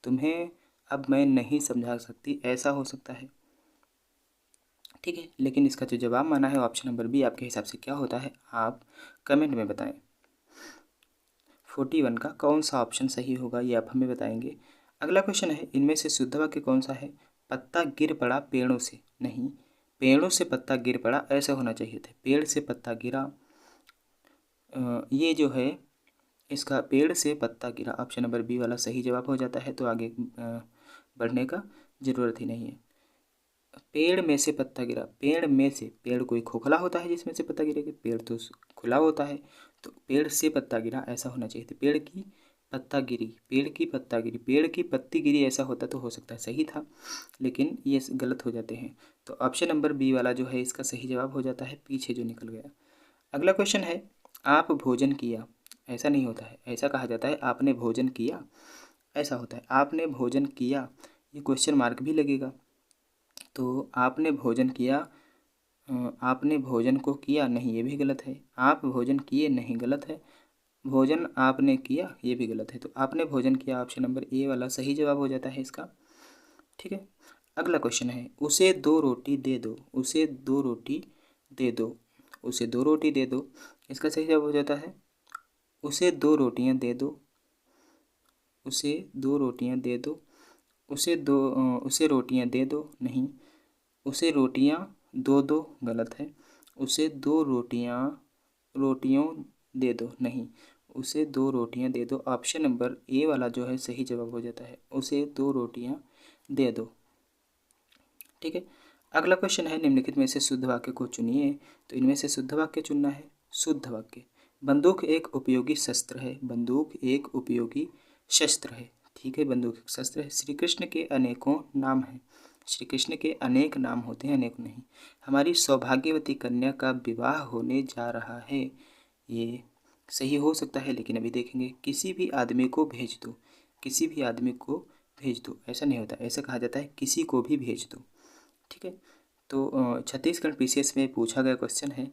तुम्हें अब मैं नहीं समझा सकती, ऐसा हो सकता है, ठीक है। लेकिन इसका जो जवाब माना है ऑप्शन नंबर बी, आपके हिसाब से क्या होता है? आप कमेंट में बताएं। 41 का कौन सा ऑप्शन सही होगा, ये आप हमें बताएंगे। अगला क्वेश्चन है, इनमें से शुद्ध वाक्य कौन सा है? पत्ता गिर पड़ा पेड़ों से, नहीं, पेड़ों से पत्ता गिर पड़ा, ऐसा होना चाहिए था। पेड़ से पत्ता गिरा, ये जो है इसका पेड़ से पत्ता गिरा, ऑप्शन नंबर बी वाला सही जवाब हो जाता है। तो आगे बढ़ने का ज़रूरत ही नहीं है। पेड़ में से पत्ता गिरा, पेड़ में से, पेड़ कोई खोखला होता है जिसमें से पत्ता गिरेगा? पेड़ तो खुला होता है, तो पेड़ से पत्ता गिरा ऐसा होना चाहिए था। पेड़ की पत्ता गिरी, पेड़ की पत्ता गिरी, पेड़ की पत्ती गिरी, ऐसा होता तो हो सकता है सही था, लेकिन ये गलत हो जाते हैं। तो ऑप्शन नंबर बी वाला जो है इसका सही जवाब हो जाता है, पीछे जो निकल गया। अगला क्वेश्चन है, आप भोजन किया, ऐसा नहीं होता है, ऐसा कहा जाता है आपने भोजन किया, ऐसा होता है आपने भोजन किया, ये क्वेश्चन मार्क भी लगेगा। तो आपने भोजन किया, आपने भोजन को किया नहीं, ये भी गलत है। आप भोजन किए नहीं, गलत है। भोजन आपने किया, ये भी गलत है। तो आपने भोजन किया, ऑप्शन नंबर ए वाला सही जवाब हो जाता है इसका। ठीक है। अगला क्वेश्चन है, उसे 2 रोटी दे दो। उसे 2 रोटी दे दो। उसे 2 रोटी दे दो, इसका सही जवाब हो जाता है उसे 2 रोटियां दे दो। उसे 2 रोटियां दे दो। उसे रोटियां दे दो, नहीं। उसे रोटियां दो दो, गलत है। उसे 2 रोटियों दे दो, नहीं। उसे 2 रोटियां दे दो, ऑप्शन नंबर ए वाला जो है सही जवाब हो जाता है। उसे 2 रोटियां दे दो। ठीक है। अगला क्वेश्चन है, निम्नलिखित में से शुद्ध वाक्य को चुनिए। तो इनमें से शुद्ध वाक्य चुनना है। शुद्ध वाक्य, बंदूक एक उपयोगी शस्त्र है। बंदूक एक उपयोगी शस्त्र है। ठीक है, बंदूक एक शस्त्र है। श्री कृष्ण के अनेकों नाम हैं। श्री कृष्ण के अनेक नाम होते हैं, अनेक नहीं। हमारी सौभाग्यवती कन्या का विवाह होने जा रहा है, ये सही हो सकता है, लेकिन अभी देखेंगे। किसी भी आदमी को भेज दो। किसी भी आदमी को भेज दो, ऐसा नहीं होता, ऐसा कहा जाता है किसी को भी भेज दो। ठीक है। तो छत्तीसगढ़ पीसीएस में पूछा गया क्वेश्चन है,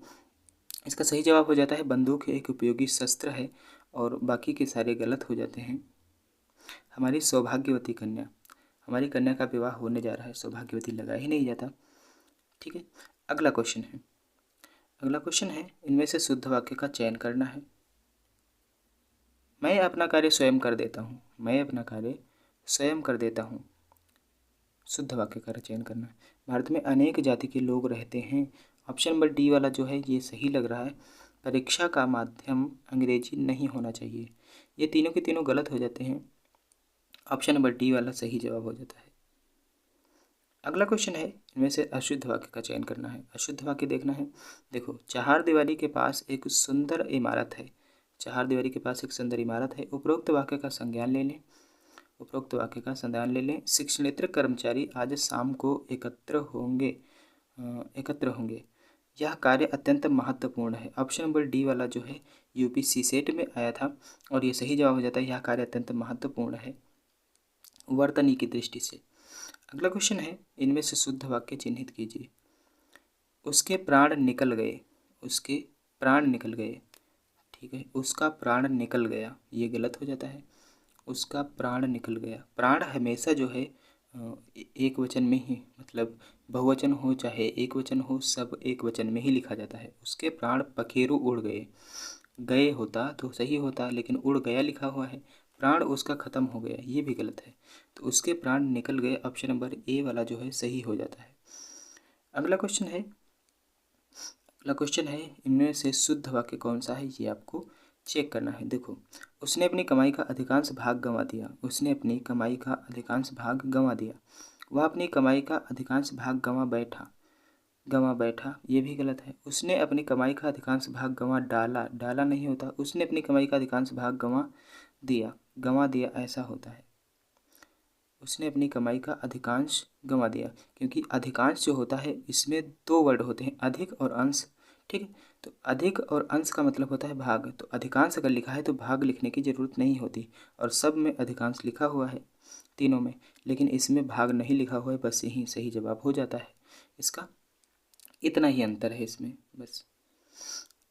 इसका सही जवाब हो जाता है बंदूक एक उपयोगी शस्त्र है, और बाकी के सारे गलत हो जाते हैं। हमारी सौभाग्यवती कन्या, हमारी कन्या का विवाह होने जा रहा है, सौभाग्यवती लगा ही नहीं जाता। ठीक है। अगला क्वेश्चन है, अगला क्वेश्चन है, इनमें से शुद्ध वाक्य का चयन करना है। मैं अपना कार्य स्वयं कर देता हूँ। मैं अपना कार्य स्वयं कर देता हूँ, शुद्ध वाक्य का चयन करना है। भारत में अनेक जाति के लोग रहते हैं, ऑप्शन नंबर डी वाला जो है ये सही लग रहा है। परीक्षा का माध्यम अंग्रेजी नहीं होना चाहिए, ये तीनों के तीनों गलत हो जाते हैं। ऑप्शन नंबर डी वाला सही जवाब हो जाता है। अगला क्वेश्चन है, इनमें से अशुद्ध वाक्य का चयन करना है। अशुद्ध वाक्य देखना है। देखो, चारदीवारी के पास एक सुंदर इमारत है। चारदीवारी के पास एक सुंदर इमारत है। उपरोक्त वाक्य का संज्ञान ले लें। उपरोक्त वाक्य का संज्ञान ले लें। शिक्षणेतर कर्मचारी आज शाम को एकत्र होंगे। यह कार्य अत्यंत महत्वपूर्ण है। ऑप्शन नंबर डी वाला जो है यूपीसी सेट में आया था, और ये सही जवाब हो जाता है, यह कार्य अत्यंत महत्वपूर्ण है वर्तनी की दृष्टि से। अगला क्वेश्चन है, इनमें से शुद्ध वाक्य चिन्हित कीजिए। उसके प्राण निकल गए। उसके प्राण निकल गए। ठीक है, उसका प्राण निकल गया, ये गलत हो जाता है। उसका प्राण निकल गया, प्राण हमेशा जो है एक वचन में ही, मतलब बहुवचन हो चाहे एक वचन हो, सब एक वचन में ही लिखा जाता है। उसके प्राण पखेरु उड़ गए। गए होता तो सही होता, लेकिन उड़ गया लिखा हुआ है। प्राण उसका खत्म हो गया, ये भी गलत है। तो उसके प्राण निकल गए, ऑप्शन नंबर ए वाला जो है सही हो जाता है। अगला क्वेश्चन है, अगला क्वेश्चन है, इनमें से शुद्ध वाक्य कौन सा है, ये आपको चेक करना है। देखो, उसने अपनी कमाई का अधिकांश भाग गंवा दिया। उसने अपनी कमाई का अधिकांश भाग गंवा दिया। वह अपनी कमाई का अधिकांश भाग गंवा बैठा। गंवा बैठा, ये भी गलत है। उसने अपनी कमाई का अधिकांश भाग गंवा डाला। डाला नहीं होता। उसने अपनी कमाई का अधिकांश भाग गंवा दिया। गंवा दिया ऐसा होता है। उसने अपनी कमाई का अधिकांश गंवा दिया, क्योंकि अधिकांश जो होता है इसमें 2 वर्ड होते हैं, अधिक और अंश। ठीक है। तो अधिक और अंश का मतलब होता है भाग। तो अधिकांश अगर लिखा है तो भाग लिखने की ज़रूरत नहीं होती, और सब में अधिकांश लिखा हुआ है तीनों में, लेकिन इसमें भाग नहीं लिखा हुआ है, बस यही सही जवाब हो जाता है इसका। इतना ही अंतर है इसमें बस।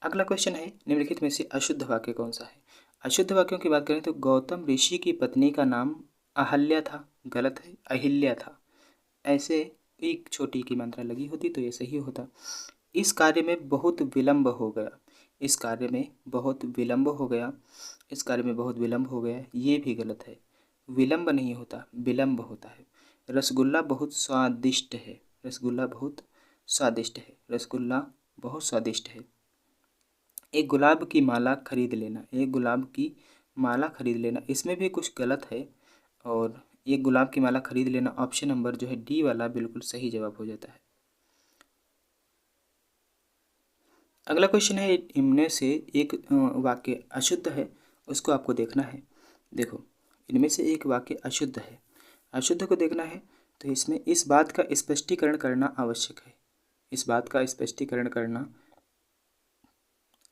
अगला क्वेश्चन है, निम्नलिखित में से अशुद्ध वाक्य कौन सा है। अशुद्ध वाक्यों की बात करें तो गौतम ऋषि की पत्नी का नाम अहल्या था, गलत है, अहिल्या था। ऐसे एक छोटी की मात्रा लगी होती तो ये सही होता। इस कार्य में बहुत विलंब हो गया। इस कार्य में बहुत विलंब हो गया। इस कार्य में बहुत विलंब हो गया, ये भी गलत है। विलंब नहीं होता, विलंब होता है। रसगुल्ला बहुत स्वादिष्ट है। रसगुल्ला बहुत स्वादिष्ट है। रसगुल्ला बहुत स्वादिष्ट है। एक गुलाब की माला खरीद लेना। एक गुलाब की माला खरीद लेना, इसमें भी कुछ गलत है, और एक गुलाब की माला खरीद लेना, ऑप्शन नंबर जो है डी वाला बिल्कुल सही जवाब हो जाता है। अगला क्वेश्चन है, इनमें से एक वाक्य अशुद्ध है, उसको आपको देखना है। देखो, इनमें से एक वाक्य अशुद्ध है, अशुद्ध को देखना है। तो इसमें इस बात का स्पष्टीकरण करना आवश्यक है। इस बात का स्पष्टीकरण करना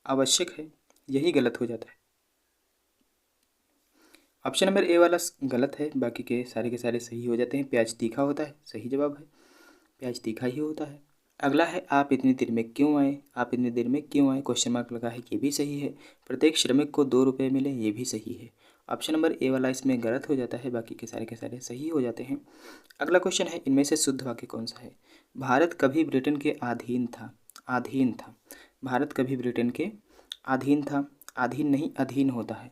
आवश्यक है, यही गलत हो जाता है। ऑप्शन नंबर ए वाला गलत है, बाकी के सारे सही हो जाते हैं। प्याज तीखा होता है, सही जवाब है, प्याज तीखा ही होता है। अगला है आप इतनी देर में क्यों आए, आप इतनी देर में क्यों आए, क्वेश्चन मार्क लगा है, ये भी सही है। प्रत्येक श्रमिक को 2 रुपये मिले, ये भी सही है। ऑप्शन नंबर ए वाला इसमें गलत हो जाता है, बाकी के सारे सही हो जाते हैं। अगला क्वेश्चन है इनमें से शुद्ध वाक्य कौन सा है। भारत कभी ब्रिटेन के अधीन था, अधीन था। भारत कभी ब्रिटेन के अधीन था, अधीन नहीं अधीन होता है।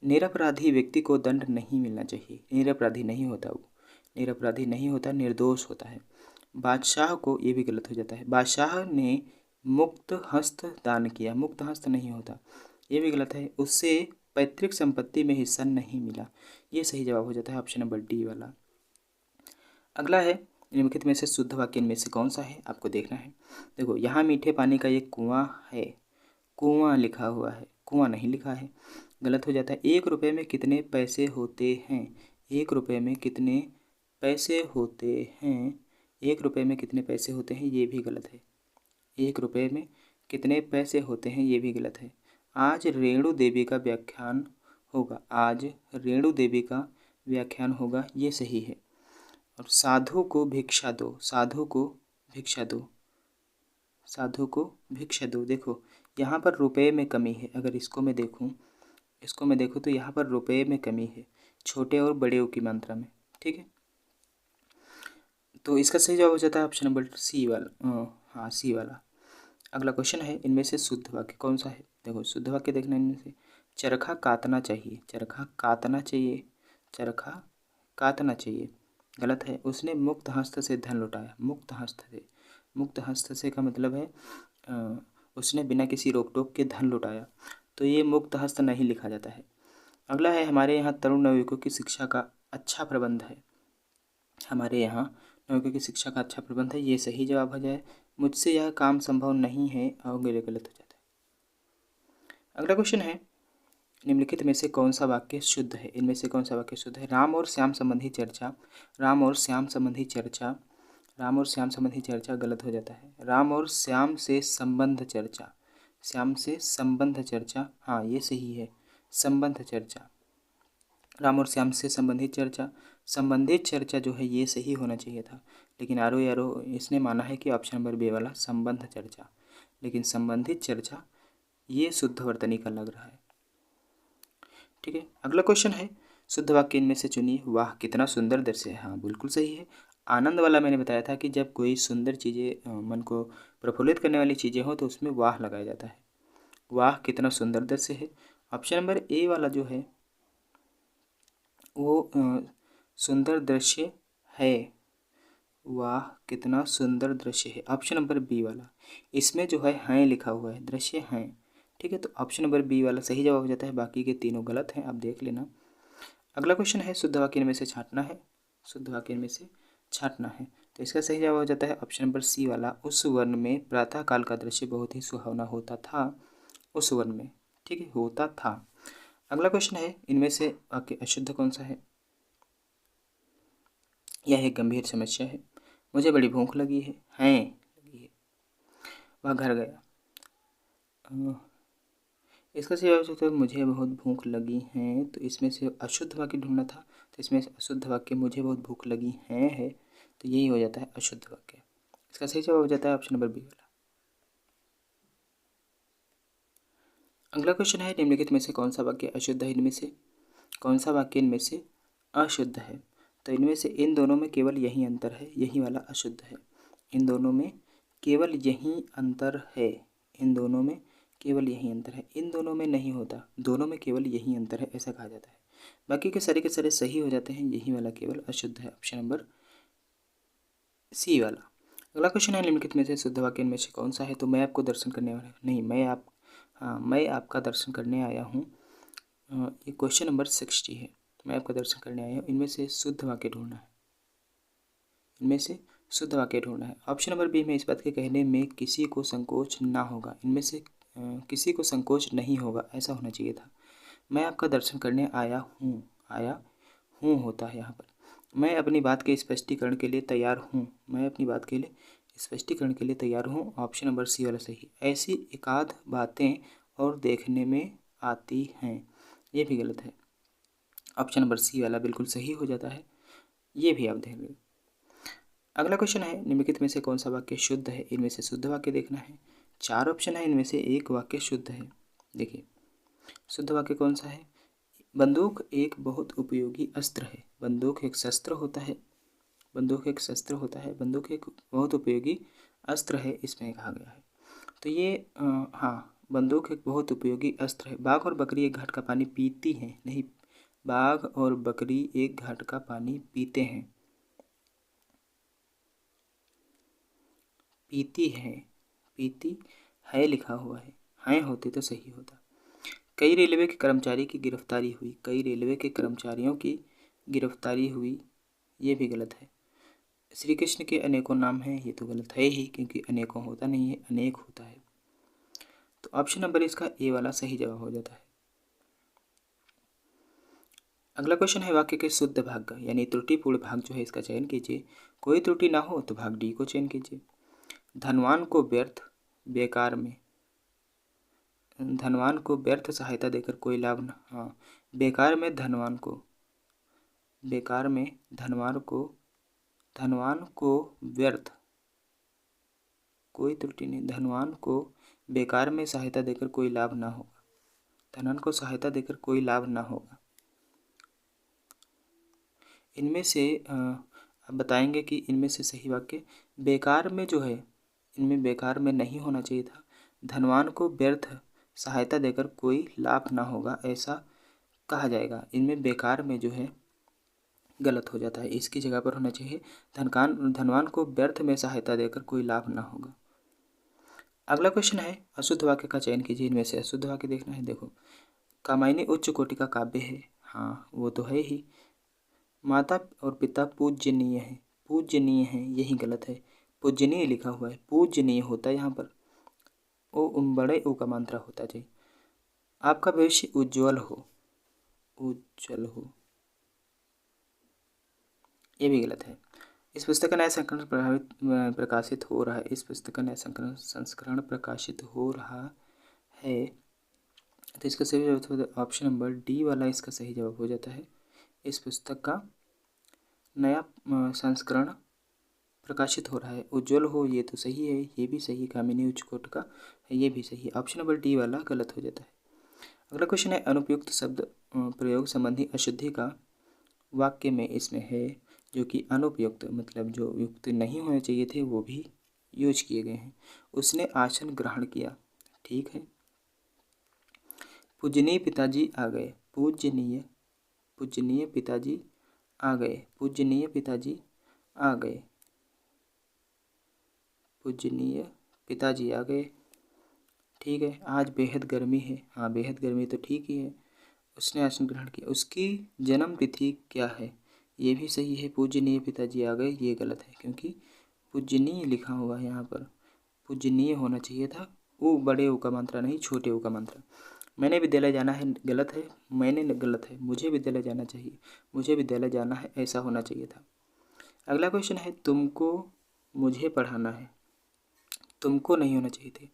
निरपराधी व्यक्ति को दंड नहीं मिलना चाहिए, निरपराधी नहीं होता वो, निरपराधी नहीं होता, निर्दोष होता है। बादशाह को, ये भी गलत हो जाता है, बादशाह ने मुक्त हस्त दान किया, मुक्त हस्त नहीं होता, ये भी गलत है। उससे पैतृक संपत्ति में हिस्सा नहीं मिला, ये सही जवाब हो जाता है ऑप्शन नंबर डी वाला। अगला है निम्नलिखित में से शुद्ध वाक्य इनमें से कौन सा है, आपको देखना है। देखो यहाँ मीठे पानी का एक कुआं है, कुआं लिखा हुआ है, कुआं नहीं लिखा है, गलत हो जाता है। 1 रुपये में कितने पैसे होते हैं, 1 रुपये में कितने पैसे होते हैं, 1 रुपये में कितने पैसे होते हैं, ये भी गलत है। 1 रुपये में कितने पैसे होते हैं, ये भी गलत है। आज रेणु देवी का व्याख्यान होगा, आज रेणु देवी का व्याख्यान होगा, ये सही है। और साधु को भिक्षा दो, साधु को भिक्षा दो, साधु को भिक्षा दो। देखो यहाँ पर रुपए में कमी है, अगर इसको मैं देखूँ तो यहाँ पर रुपए में कमी है, छोटे और बड़े की मात्रा में, ठीक है। तो इसका सही जवाब हो जाता है ऑप्शन नंबर सी वाला, हाँ सी वाला। अगला क्वेश्चन है इनमें से शुद्ध वाक्य कौन सा है। देखो शुद्ध वाक्य देखना इनमें से, चरखा काटना चाहिए, चरखा काटना चाहिए, चरखा काटना चाहिए, गलत है। उसने मुक्त हस्त से धन लुटाया, मुक्त हस्त से, मुक्त हस्त से का मतलब है उसने बिना किसी रोक टोक के धन लुटाया, तो ये मुक्त हस्त नहीं लिखा जाता है। अगला है हमारे यहाँ तरुण नवयुवकों की शिक्षा का अच्छा प्रबंध है, हमारे यहाँ नवयुवकों की शिक्षा का अच्छा प्रबंध है, ये सही जवाब हो जाए। मुझसे यह काम संभव नहीं है, और गलत हो जाता है। अगला क्वेश्चन है निम्नलिखित में से कौन सा वाक्य शुद्ध है, इनमें से कौन सा वाक्य शुद्ध है। राम और श्याम संबंधी चर्चा, राम और श्याम संबंधी चर्चा, राम और श्याम संबंधी चर्चा गलत हो जाता है। राम और श्याम से संबंध चर्चा, श्याम से संबंध चर्चा, हाँ ये सही है, संबंध चर्चा। राम और श्याम से संबंधित चर्चा, संबंधित चर्चा जो है ये सही होना चाहिए था, लेकिन आरो यारो इसने माना है कि ऑप्शन नंबर बी वाला संबंध चर्चा, लेकिन संबंधित चर्चा ये शुद्ध वर्तनी का लग रहा है, ठीक है। अगला क्वेश्चन है शुद्ध वाक्य इनमें से चुनिए। वाह कितना सुंदर दृश्य है, हाँ बिल्कुल सही है। आनंद वाला मैंने बताया था कि जब कोई सुंदर चीज़ें मन को प्रफुल्लित करने वाली चीज़ें हो तो उसमें वाह लगाया जाता है। वाह कितना सुंदर दृश्य है, ऑप्शन नंबर ए वाला जो है वो सुंदर दृश्य है, वाह कितना सुंदर दृश्य है, ऑप्शन नंबर बी वाला। इसमें जो है लिखा हुआ है, दृश्य हैं, ठीक है। तो ऑप्शन नंबर बी वाला सही जवाब हो जाता है, बाकी के तीनों गलत हैं, आप देख लेना। अगला क्वेश्चन है शुद्ध वाक्य इनमें से छांटना है, शुद्ध वाक्य इनमें से छांटना है, तो इसका सही जवाब हो जाता है ऑप्शन नंबर सी वाला। उस वन में प्रातःकाल का दृश्य बहुत ही सुहावना होता था, उस वन में, ठीक है, होता था। अगला क्वेश्चन है इनमें से वाक्य अशुद्ध कौन सा है। यह एक गंभीर समस्या है, मुझे बड़ी भूख लगी है, लगी है, वह घर गया। इसका सही जवाब है मुझे बहुत भूख लगी है, तो इसमें से अशुद्ध वाक्य ढूंढना था, तो इसमें से अशुद्ध वाक्य मुझे बहुत भूख लगी है, तो यही हो जाता है अशुद्ध वाक्य। इसका सही जवाब हो जाता है ऑप्शन नंबर बी वाला। अगला क्वेश्चन है निम्नलिखित में से कौन सा वाक्य अशुद्ध है, इनमें से कौन सा वाक्य इनमें से अशुद्ध है। तो इनमें से इन दोनों में केवल यही अंतर है, यही वाला अशुद्ध है। इन दोनों में केवल यही अंतर है, इन दोनों में केवल यही अंतर है, इन दोनों में नहीं होता, दोनों में केवल यही अंतर है, ऐसा कहा जाता है। बाकी के सारे सही हो जाते हैं, यही वाला केवल अशुद्ध है, ऑप्शन नंबर सी वाला। अगला क्वेश्चन है निम्नलिखित में से शुद्ध वाक्य इनमें से कौन सा है। तो मैं आपको दर्शन करने वाला नहीं, मैं आपका दर्शन करने आया हूँ, ये क्वेश्चन नंबर 60 है। मैं आपका दर्शन करने आया हूँ, इनमें से शुद्ध वाक्य ढूंढना है, इनमें से शुद्ध वाक्य ढूंढना है। ऑप्शन नंबर बी में इस बात के कहने में किसी को संकोच ना होगा, इनमें से किसी को संकोच नहीं होगा, ऐसा होना चाहिए था। मैं आपका दर्शन करने आया हूँ होता है यहाँ पर। मैं अपनी बात के स्पष्टीकरण के लिए तैयार हूँ, मैं अपनी बात के लिए स्पष्टीकरण के लिए तैयार हूँ, ऑप्शन नंबर सी वाला सही। ऐसी एकाध बातें और देखने में आती हैं, ये भी गलत है, ऑप्शन नंबर सी वाला बिल्कुल सही हो जाता है, ये भी आप देख लें। अगला क्वेश्चन है, निम्नलिखित में से कौन सा वाक्य शुद्ध है? इनमें से शुद्ध वाक्य देखना है। 4 ऑप्शन है, इनमें से एक वाक्य शुद्ध है। देखिए शुद्ध वाक्य कौन सा है? बंदूक एक बहुत उपयोगी अस्त्र है। बंदूक एक शस्त्र होता है। बंदूक एक शस्त्र होता है। बंदूक एक बहुत उपयोगी अस्त्र है, इसमें कहा गया है। तो ये हाँ, बंदूक एक बहुत उपयोगी अस्त्र है। बाघ और बकरी एक घाट का पानी पीती हैं। नहीं, बाघ और बकरी एक घाट का पानी पीते हैं। पीती है, पीती है लिखा हुआ है, हैं होते तो सही होता। कई रेलवे के कर्मचारी की गिरफ्तारी हुई। कई रेलवे के कर्मचारियों की गिरफ्तारी हुई, ये भी गलत है। श्री कृष्ण के अनेकों नाम हैं, ये तो गलत है ही, क्योंकि अनेकों होता नहीं है, अनेक होता है। तो ऑप्शन नंबर इसका ए वाला सही जवाब हो जाता है। अगला क्वेश्चन है, वाक्य के शुद्ध भाग का यानी त्रुटिपूर्ण भाग जो है इसका चयन कीजिए। कोई त्रुटि ना हो तो भाग डी को चयन कीजिए। धनवान को व्यर्थ बेकार में, धनवान को व्यर्थ सहायता देकर कोई लाभ न, हाँ, बेकार में धनवान को, बेकार में धनवान को व्यर्थ, कोई त्रुटि नहीं, धनवान को बेकार में सहायता देकर कोई लाभ ना होगा। धनवान को सहायता देकर कोई लाभ ना होगा। इनमें से अब बताएंगे कि इनमें से सही वाक्य बेकार में जो है, इनमें बेकार में नहीं होना चाहिए था। धनवान को व्यर्थ सहायता देकर कोई लाभ ना होगा, ऐसा कहा जाएगा। इनमें बेकार में जो है गलत हो जाता है, इसकी जगह पर होना चाहिए धनवान को व्यर्थ में सहायता देकर कोई लाभ ना होगा। अगला क्वेश्चन है, अशुद्ध वाक्य का चयन कीजिए। इनमें से अशुद्ध वाक्य देखना है। देखो, कामायनी उच्च कोटि का काव्य है, हाँ वो तो है ही। माता और पिता पूजनीय है, पूजनीय है, यही गलत है। पूजनीय लिखा हुआ है, पूजनीय होता है यहाँ पर, ओ बड़े ऊ का मात्रा होता है। आपका भविष्य उज्जवल हो, उज्जवल हो, ये भी गलत है। इस पुस्तक का नया संस्करण प्रकाशित हो रहा है। इस पुस्तक का नया संस्करण प्रकाशित हो रहा है, तो इसका सही जवाब ऑप्शन नंबर डी वाला इसका सही जवाब हो जाता है। इस पुस्तक का नया संस्करण प्रकाशित हो रहा है। उज्जवल हो, ये तो सही है, ये भी सही। कामिनी उच्च कोटि का है, ये भी सही है। ऑप्शन नंबर डी वाला गलत हो जाता है। अगला क्वेश्चन है, अनुपयुक्त शब्द प्रयोग संबंधी अशुद्धि का वाक्य में इसमें है, जो कि अनुपयुक्त मतलब जो युक्त नहीं होने चाहिए थे वो भी यूज किए गए हैं। उसने आसन ग्रहण किया, ठीक है। पूजनीय पिताजी आ गए, पूजनीय, पूजनीय पिताजी आ गए, पूजनीय पिताजी आ गए, पूजनीय पिताजी आ गए, ठीक है। आज बेहद गर्मी है, हाँ बेहद गर्मी तो ठीक ही है। उसने आसन ग्रहण किया, उसकी जन्म तिथि क्या है, ये भी सही है। पूजनीय पिताजी आ गए, ये गलत है, क्योंकि पूजनीय लिखा हुआ है यहाँ पर, पूजनीय होना चाहिए था। वो बड़े ऊ का मात्रा नहीं, छोटे ऊ का मात्रा। मैंने विद्यालय जाना है गलत है, मैंने गलत है, मुझे विद्यालय जाना चाहिए, मुझे विद्यालय जाना है, ऐसा होना चाहिए था। अगला क्वेश्चन है, तुमको मुझे पढ़ाना है, तुमको नहीं होना चाहिए थे।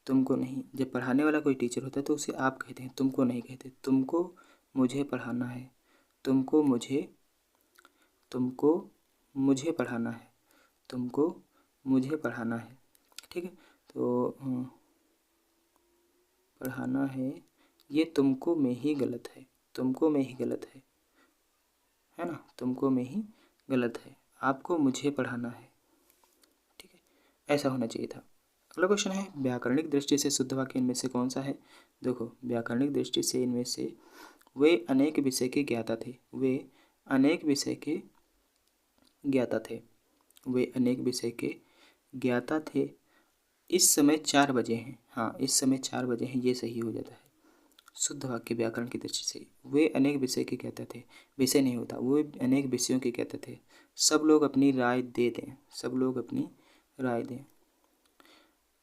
तुमको नहीं, जब पढ़ाने वाला कोई टीचर होता है तो उसे आप कहते हैं, तुमको नहीं कहते। तुमको मुझे पढ़ाना है, तुमको मुझे, तुमको मुझे पढ़ाना है, तुमको मुझे पढ़ाना है, ठीक है। तो पढ़ाना है, ये तुमको में ही गलत है, तुमको में ही गलत है ना, तुमको में ही गलत है। आपको मुझे पढ़ाना है, ठीक है, ऐसा होना चाहिए था। अगला क्वेश्चन है, व्याकरणिक दृष्टि से शुद्ध वाक्य इनमें से कौन सा है? देखो, व्याकरणिक दृष्टि से इनमें से वे अनेक विषय के ज्ञाता थे, वे अनेक विषय के ज्ञाता थे, वे अनेक विषय के ज्ञाता थे। इस समय 4 बजे हैं, हाँ इस समय 4 बजे हैं, ये सही हो जाता है। शुद्ध वाक्य व्याकरण की दृष्टि से, वे अनेक विषय के कहते थे, विषय नहीं होता, वो अनेक विषयों के कहते थे। सब लोग अपनी राय दे दें, सब लोग अपनी राय दें।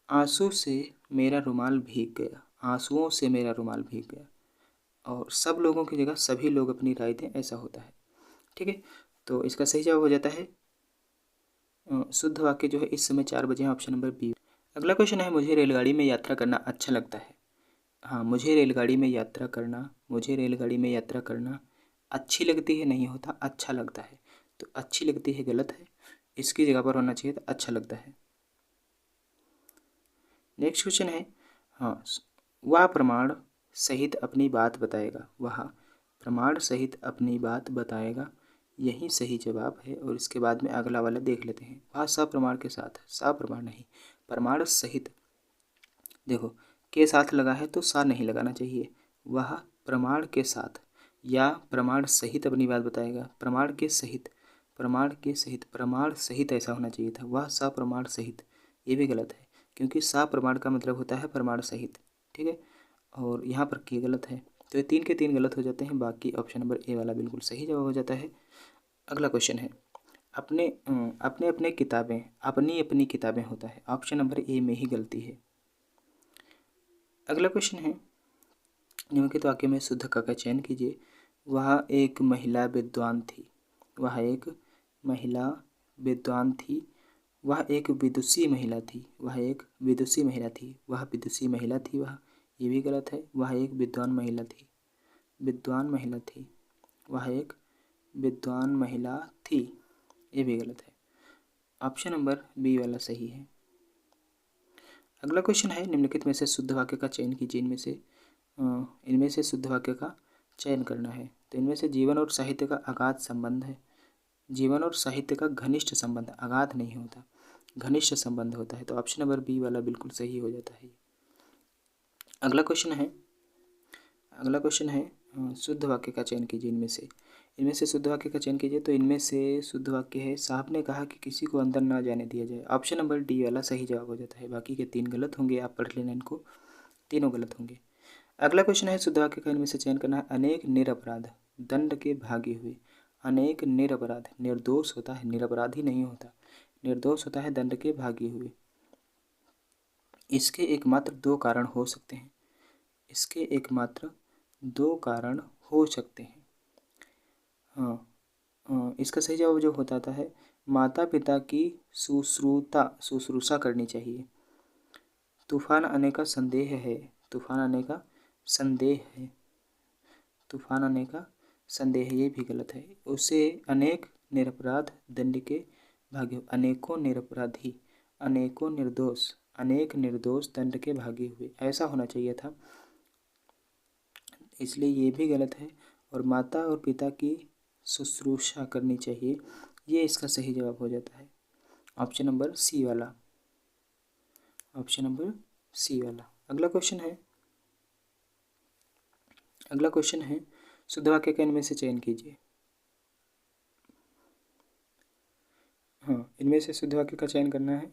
आंसू से मेरा रुमाल भीग गया, आंसुओं से मेरा रुमाल भीग गया, और सब लोगों की जगह सभी लोग अपनी राय दें, ऐसा होता है, ठीक है। तो इसका सही जवाब हो जाता है शुद्ध वाक्य जो है इस समय 4 बजे, ऑप्शन नंबर बी। अगला क्वेश्चन है, मुझे रेलगाड़ी में यात्रा करना अच्छा लगता है। हाँ, मुझे रेलगाड़ी में यात्रा करना, मुझे रेलगाड़ी में यात्रा करना अच्छी लगती है नहीं होता, अच्छा लगता है। तो अच्छी लगती है गलत है, इसकी जगह पर होना चाहिए था अच्छा लगता है। नेक्स्ट क्वेश्चन है, हाँ, वह प्रमाण सहित अपनी बात बताएगा। वह प्रमाण सहित अपनी बात बताएगा, यही सही जवाब है। और इसके बाद में अगला वाला देख लेते हैं। वह सप्रमाण के साथ, सप्रमाण नहीं, प्रमाण सहित। देखो के साथ लगा है तो सा नहीं लगाना चाहिए। वह प्रमाण के साथ या प्रमाण सहित अपनी बात बताएगा। प्रमाण के सहित, प्रमाण के सहित, प्रमाण सहित ऐसा होना चाहिए था। वह सप्रमाण सहित, ये भी गलत है क्योंकि सप्रमाण का मतलब होता है प्रमाण सहित। ठीक है, और यहाँ पर के गलत है, तो ये तीन के तीन गलत हो जाते हैं। बाकी ऑप्शन नंबर ए वाला बिल्कुल सही जवाब हो जाता है। अगला क्वेश्चन है, अपने अपने अपने किताबें, अपनी अपनी किताबें होता है। ऑप्शन नंबर ए में ही गलती है। अगला क्वेश्चन है, निम्नलिखित वाक्य में शुद्ध क का चयन कीजिए। वह एक महिला विद्वान थी। वह एक महिला विद्वान थी। वह एक विदुषी महिला थी। वह एक विदुषी महिला थी। वह विदुषी महिला थी। वह, ये भी गलत है। वह एक विद्वान महिला थी। विद्वान महिला थी। वह एक विद्वान महिला थी, ये भी गलत है। ऑप्शन नंबर बी वाला सही है। अगला क्वेश्चन है, निम्नलिखित में से शुद्ध वाक्य का चयन कीजिए। इनमें से शुद्ध वाक्य का चयन करना है। तो इनमें से जीवन और साहित्य का अगाध संबंध है। जीवन और साहित्य का घनिष्ठ संबंध, अगाध नहीं होता, घनिष्ठ संबंध होता है। तो ऑप्शन नंबर बी वाला बिल्कुल सही हो जाता है। अगला क्वेश्चन है, अगला क्वेश्चन है, शुद्ध वाक्य का चयन कीजिए। इनमें से शुद्ध वाक्य का चयन कीजिए। तो इनमें से शुद्ध वाक्य है, साहब ने कहा कि किसी को अंदर ना जाने दिया जाए। ऑप्शन नंबर डी वाला सही जवाब हो जाता है। बाकी के तीन गलत होंगे, आप पढ़ लेना इनको, तीनों गलत होंगे। अगला क्वेश्चन है, शुद्ध वाक्य का इनमें से चयन करना है। अनेक निरपराध दंड के भागी हुए। अनेक निरपराध, निर्दोष होता है, निरपराधी नहीं होता, निर्दोष होता है, दंड के भागी हुए। इसके एकमात्र दो कारण हो सकते हैं। इसके एकमात्र दो कारण हो सकते हैं। हाँ, इसका सही जवाब जो होता है, माता पिता की शुश्रूषा करनी चाहिए। तूफान आने का संदेह है। तूफान आने का संदेह है। तूफान आने का संदेह, ये भी गलत है। उसे अनेक निरपराध दंड के भागे, अनेकों निरपराधी, अनेकों निर्दोष, अनेक निर्दोष दंड के भागे हुए, ऐसा होना चाहिए था, इसलिए ये भी गलत है। और माता और पिता की शुश्रूषा करनी चाहिए, ये इसका सही जवाब हो जाता है। ऑप्शन नंबर सी वाला, ऑप्शन नंबर सी वाला। अगला क्वेश्चन है, अगला क्वेश्चन है, शुद्ध वाक्य का इनमें से चयन कीजिए। हाँ, इनमें से शुद्ध वाक्य का चयन करना है।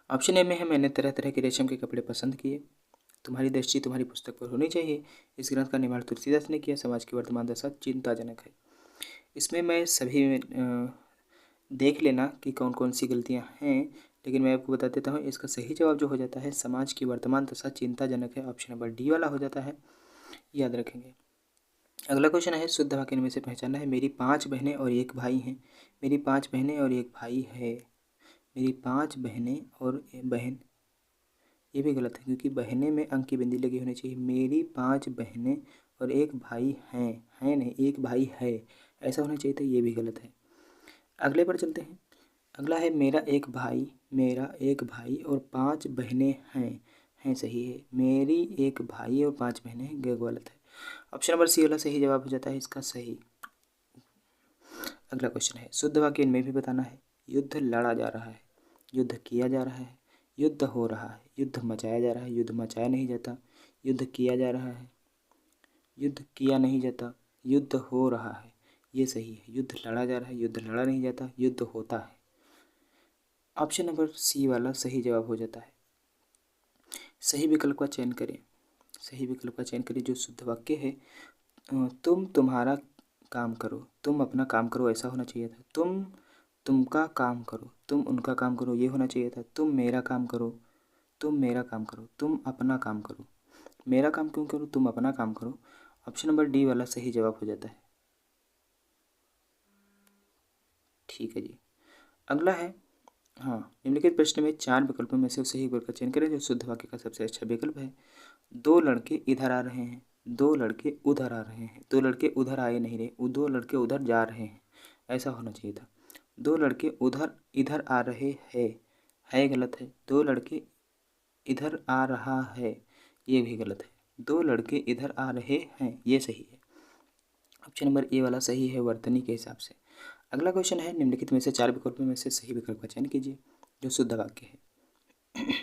ऑप्शन ए में है, मैंने तरह तरह के रेशम के कपड़े पसंद किए। तुम्हारी दृष्टि तुम्हारी पुस्तक पर होनी चाहिए। इस ग्रंथ का निर्माण तुलसीदास ने किया। समाज की वर्तमान दशा चिंताजनक है। इसमें मैं सभी देख लेना कि कौन कौन सी गलतियां हैं, लेकिन मैं आपको बता देता हूँ। इसका सही जवाब जो हो जाता है, समाज की वर्तमान दशा चिंताजनक है। ऑप्शन नंबर डी वाला हो जाता है, याद रखेंगे। अगला क्वेश्चन है, शुद्ध वाक्य में से पहचानना है। मेरी 5 बहनें और एक भाई हैं। मेरी 5 बहनें और एक भाई है। मेरी 5 बहनें और बहन, ये भी गलत है क्योंकि बहनें में अंक की बिंदी लगी होनी चाहिए। मेरी 5 बहनें और एक भाई हैं, है नहीं, एक भाई है, ऐसा होना चाहिए था, ये भी गलत है। अगले पर चलते हैं। अगला है, मेरा एक भाई, मेरा एक भाई और 5 बहनें हैं, हैं सही है। मेरी एक भाई और 5 बहनें हैं, गलत है। ऑप्शन नंबर सी वाला सही जवाब हो जाता है इसका सही। अगला क्वेश्चन है, शुद्ध वाक्य इनमें भी बताना है। युद्ध लड़ा जा रहा है, युद्ध किया जा रहा है, युद्ध हो रहा है, युद्ध मचाया जा रहा है, युद्ध मचाया नहीं जाता, युद्ध किया जा रहा है, युद्ध किया नहीं जाता, युद्ध हो रहा है, ये सही है। युद्ध लड़ा जा रहा है, युद्ध लड़ा नहीं जाता, युद्ध होता है। ऑप्शन नंबर सी वाला सही जवाब हो जाता है। सही विकल्प का चयन करें, सही विकल्प का चयन करें। जो शुद्ध वाक्य है, तुम तुम्हारा काम करो, तुम अपना काम करो, ऐसा होना चाहिए था। तुम तुमका काम करो, तुम उनका काम करो, ये होना चाहिए था। तुम मेरा काम करो, तुम मेरा काम करो, तुम अपना काम करो। मेरा काम क्यों करो, तुम अपना काम करो। ऑप्शन नंबर डी वाला सही जवाब हो जाता है। ठीक है जी। अगला है, हाँ, निम्नलिखित प्रश्न में 4 विकल्पों में से सही विकल्प का चयन करें जो शुद्ध वाक्य का सबसे अच्छा विकल्प है। 2 लड़के इधर आ रहे हैं। दो लड़के उधर आ रहे हैं, दो लड़के उधर आए नहीं रहे, दो लड़के उधर जा रहे हैं, ऐसा होना चाहिए था। दो लड़के उधर इधर आ रहे हैं, है गलत है। दो लड़के इधर आ रहा है, ये भी गलत है। दो लड़के इधर आ रहे हैं, ये सही है। ऑप्शन नंबर ए वाला सही है वर्तनी के हिसाब से। अगला क्वेश्चन है, निम्नलिखित में से 4 विकल्पों में से सही विकल्प का चयन कीजिए जो शुद्ध वाक्य है।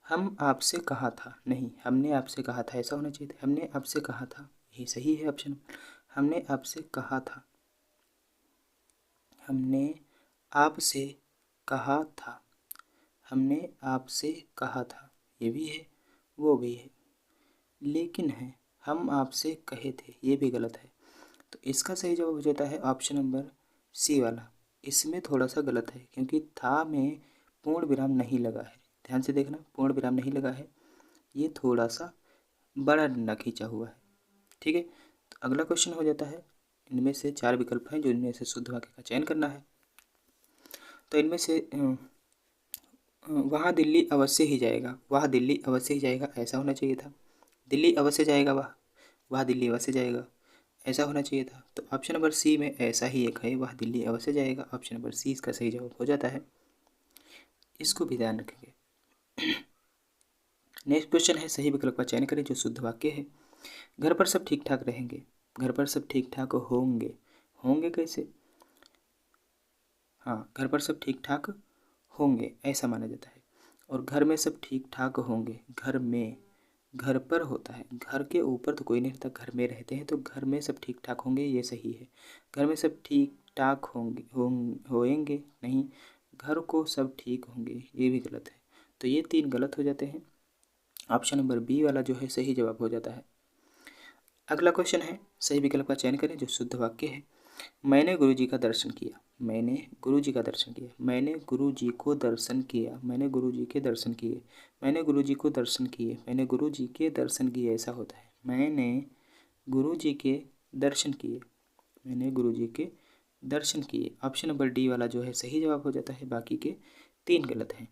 हम आपसे कहा था, नहीं, हमने आपसे कहा था, ऐसा होना चाहिए था। हमने आपसे कहा था, ये सही है ऑप्शन। हमने आपसे कहा था, हमने आपसे कहा था, हमने आपसे कहा था, ये भी है, वो भी है। लेकिन है, हम आपसे कहे थे, ये भी गलत है। तो इसका सही जवाब हो जाता है ऑप्शन नंबर सी वाला। इसमें थोड़ा सा गलत है क्योंकि था में पूर्ण विराम नहीं लगा है। ध्यान से देखना, पूर्ण विराम नहीं लगा है, ये थोड़ा सा बड़ा डंडा खींचा हुआ है। ठीक है, तो अगला क्वेश्चन हो जाता है, इनमें से 4 विकल्प हैं जो इनमें से शुद्ध वाक्य का चयन करना है। तो इनमें से वहाँ दिल्ली अवश्य ही जाएगा, वह दिल्ली अवश्य ही जाएगा, ऐसा होना चाहिए था। दिल्ली अवश्य जाएगा, वह दिल्ली अवश्य जाएगा, ऐसा होना चाहिए था। तो ऑप्शन नंबर सी में ऐसा ही एक है, वह दिल्ली अवश्य जाएगा। ऑप्शन नंबर सी इसका सही जवाब हो जाता है, इसको भी ध्यान रखेंगे। नेक्स्ट क्वेश्चन है, सही विकल्प का चयन करें जो शुद्ध वाक्य है। घर पर सब ठीक ठाक रहेंगे, घर पर सब ठीक ठाक होंगे, होंगे कैसे? हाँ, घर पर सब ठीक ठाक होंगे ऐसा माना जाता है। और घर में सब ठीक ठाक होंगे, घर में, घर पर होता है, घर के ऊपर तो कोई नहीं रहता, घर में रहते हैं, तो घर में सब ठीक ठाक होंगे ये सही है। घर में सब ठीक ठाक होंगे, होएंगे नहीं, घर को सब ठीक होंगे, ये भी गलत है। तो ये 3 गलत हो जाते हैं। ऑप्शन नंबर बी वाला जो है सही जवाब हो जाता है। अगला क्वेश्चन है, सही विकल्प का चयन करें जो शुद्ध वाक्य है। मैंने गुरुजी का दर्शन किया, मैंने गुरुजी का दर्शन किया, मैंने गुरुजी को दर्शन किया, मैंने गुरुजी के दर्शन किए, मैंने गुरुजी को दर्शन किए, मैंने गुरुजी के दर्शन किए, ऐसा होता है। मैंने गुरुजी के दर्शन किए, मैंने गुरुजी के दर्शन किए। ऑप्शन नंबर डी वाला जो है सही जवाब हो जाता है, बाकी के 3 गलत हैं।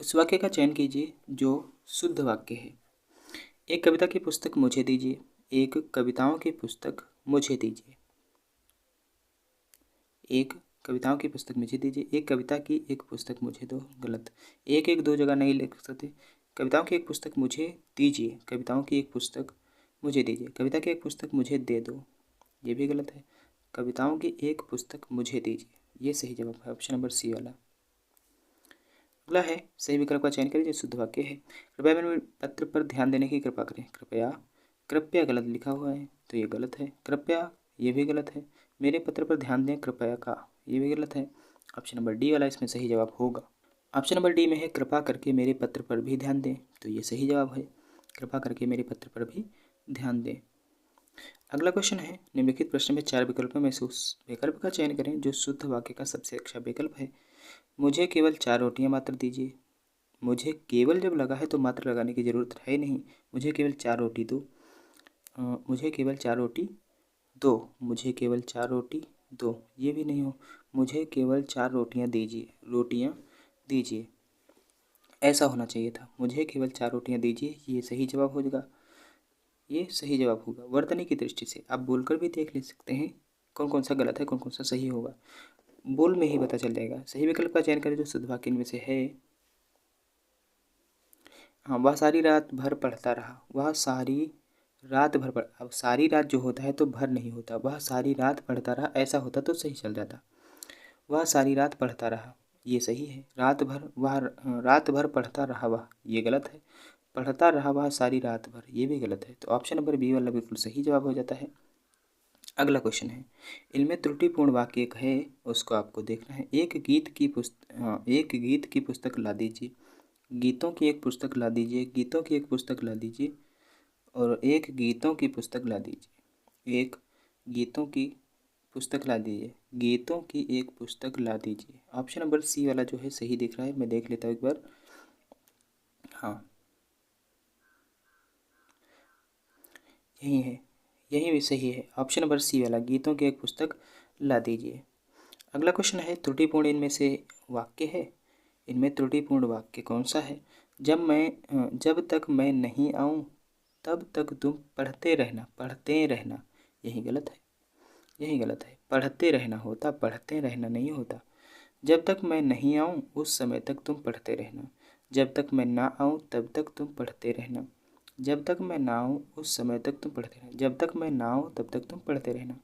उस वाक्य का चयन कीजिए जो शुद्ध वाक्य है। एक कविता की पुस्तक मुझे दीजिए, एक कविताओं की पुस्तक मुझे दीजिए, एक कविताओं की पुस्तक मुझे दीजिए, एक कविता की एक पुस्तक मुझे दो, गलत। एक एक दो जगह नहीं लिख सकते। कविताओं की एक पुस्तक मुझे दीजिए, कविताओं की एक पुस्तक मुझे दीजिए, कविता की एक पुस्तक मुझे दे दो, ये भी गलत है। कविताओं की एक पुस्तक मुझे दीजिए, ये सही जवाब है ऑप्शन नंबर सी वाला। अगला है, सही विकल्प का चयन करें जो शुद्ध वाक्य है। कृपया मेरे पत्र पर ध्यान देने की कृपा करें, कृपया, कृपया गलत लिखा हुआ है तो ये गलत है। कृपया, ये भी गलत है। मेरे पत्र पर ध्यान दें, कृपया का, ये भी गलत है। ऑप्शन नंबर डी वाला इसमें सही जवाब होगा। ऑप्शन नंबर डी में है, कृपा करके मेरे पत्र पर भी ध्यान दें, तो ये सही जवाब है, कृपा करके मेरे पत्र पर भी ध्यान दें। अगला क्वेश्चन है, निम्नलिखित प्रश्न में 4 विकल्पों में से उस विकल्प का चयन करें जो शुद्ध वाक्य का सबसे अच्छा विकल्प है। मुझे केवल 4 रोटियां मात्र दीजिए। मुझे केवल जब लगा है तो मात्र लगाने की ज़रूरत है नहीं। मुझे केवल 4 रोटी दो, मुझे केवल 4 रोटी दो, मुझे केवल 4 रोटी दो, ये भी नहीं हो। मुझे केवल 4 रोटियां दीजिए, रोटियां दीजिए, ऐसा होना चाहिए था। मुझे केवल 4 रोटियां दीजिए, ये सही जवाब होगा, ये सही जवाब होगा। वर्तनी की दृष्टि से आप बोलकर भी देख ले सकते हैं कौन कौन सा गलत है, कौन कौन सा सही होगा, बोल में ही पता चल जाएगा। सही विकल्प का चयन करें जो शुद्ध वाक्य इनमें से है। हाँ, वह सारी रात भर पढ़ता रहा, वह सारी रात भर पढ़, अब सारी रात जो होता है तो भर नहीं होता, वह सारी रात पढ़ता रहा ऐसा होता तो सही चल जाता। वह सारी रात पढ़ता रहा, ये सही है। रात भर, वह रात भर पढ़ता रहा, वह, ये गलत है। पढ़ता रहा वह सारी रात भर, ये भी गलत है। तो ऑप्शन नंबर बी वाला बिल्कुल सही जवाब हो जाता है। अगला क्वेश्चन है, इनमें त्रुटिपूर्ण वाक्य एक है, उसको आपको देखना है। एक गीत की पुस्तक, हाँ, एक गीत की पुस्तक ला दीजिए, गीतों की एक पुस्तक ला दीजिए, गीतों की एक पुस्तक ला दीजिए, और एक गीतों की पुस्तक ला दीजिए, एक गीतों की पुस्तक ला दीजिए, गीतों की एक पुस्तक ला दीजिए। ऑप्शन नंबर सी वाला जो है सही दिख रहा है, मैं देख लेता हूँ एक बार। हाँ, यही है, यही भी सही है। ऑप्शन नंबर सी वाला, गीतों की एक पुस्तक ला दीजिए। अगला क्वेश्चन है, त्रुटिपूर्ण इनमें से वाक्य है, इनमें त्रुटिपूर्ण वाक्य कौन सा है? जब तक मैं नहीं आऊँ तब तक तुम पढ़ते रहना, यही गलत है, यही गलत है। पढ़ते रहना होता, पढ़ते रहना नहीं होता। जब तक मैं नहीं आऊँ उस समय तक तुम पढ़ते रहना, जब तक मैं ना आऊँ तब तक तुम पढ़ते रहना, जब तक मैं ना आऊँ उस समय तक तुम पढ़ते रहना, जब तक मैं ना आऊँ तब तक तुम पढ़ते रहना।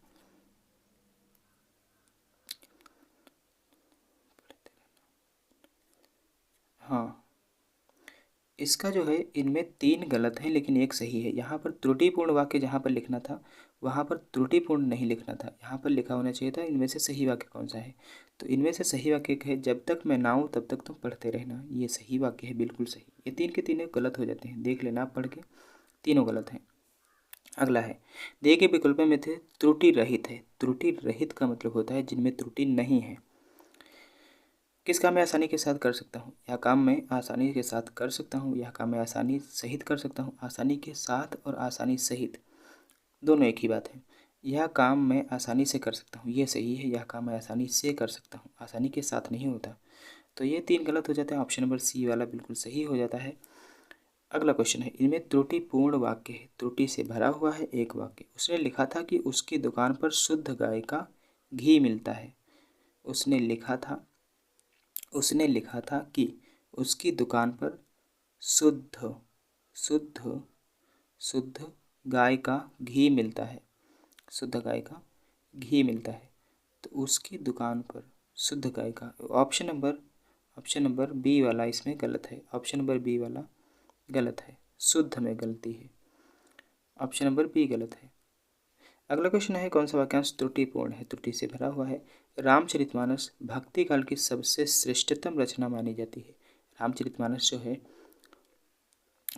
हाँ, इसका जो है इनमें 3 गलत हैं लेकिन एक सही है। यहाँ पर त्रुटिपूर्ण वाक्य जहाँ पर लिखना था वहाँ पर त्रुटिपूर्ण नहीं लिखना था, यहाँ पर लिखा होना चाहिए था इनमें से सही वाक्य कौन सा है। तो इनमें से सही वाक्य एक है, जब तक मैं ना आऊँ तब तक तुम पढ़ते रहना, ये सही वाक्य है, बिल्कुल सही। ये 3 के तीनों गलत हो जाते हैं, देख लेना आप पढ़ के, तीनों गलत हैं। अगला है, दिए गए विकल्पों में थे त्रुटि रहित है। त्रुटि रहित का मतलब होता है जिनमें त्रुटि नहीं है। किस काम में आसानी के साथ कर सकता हूँ, यह काम मैं आसानी के साथ कर सकता हूँ, यह काम मैं आसानी सहित कर सकता हूँ। आसानी के साथ और आसानी सहित दोनों एक ही बात है। यह काम मैं आसानी से कर सकता हूँ, ये सही है। यह काम मैं आसानी से कर सकता हूँ, आसानी के साथ नहीं होता। तो ये 3 गलत हो जाते हैं, ऑप्शन नंबर सी वाला बिल्कुल सही हो जाता है। अगला क्वेश्चन है, इनमें त्रुटिपूर्ण वाक्य है, त्रुटि से भरा हुआ है एक वाक्य। उसने लिखा था कि उसकी दुकान पर शुद्ध गाय का घी मिलता है। उसने लिखा था, उसने लिखा था कि उसकी दुकान पर शुद्ध शुद्ध शुद्ध गाय का घी मिलता है, शुद्ध गाय का घी मिलता है। तो उसकी दुकान पर शुद्ध गाय का, ऑप्शन नंबर बी वाला इसमें गलत है, ऑप्शन नंबर बी वाला गलत है, शुद्ध में गलती है, ऑप्शन नंबर बी गलत है। अगला क्वेश्चन है, कौन सा वाक्यांश त्रुटिपूर्ण है, त्रुटि से भरा हुआ है। रामचरितमानस भक्ति काल की सबसे श्रेष्ठतम रचना मानी जाती है। रामचरितमानस जो है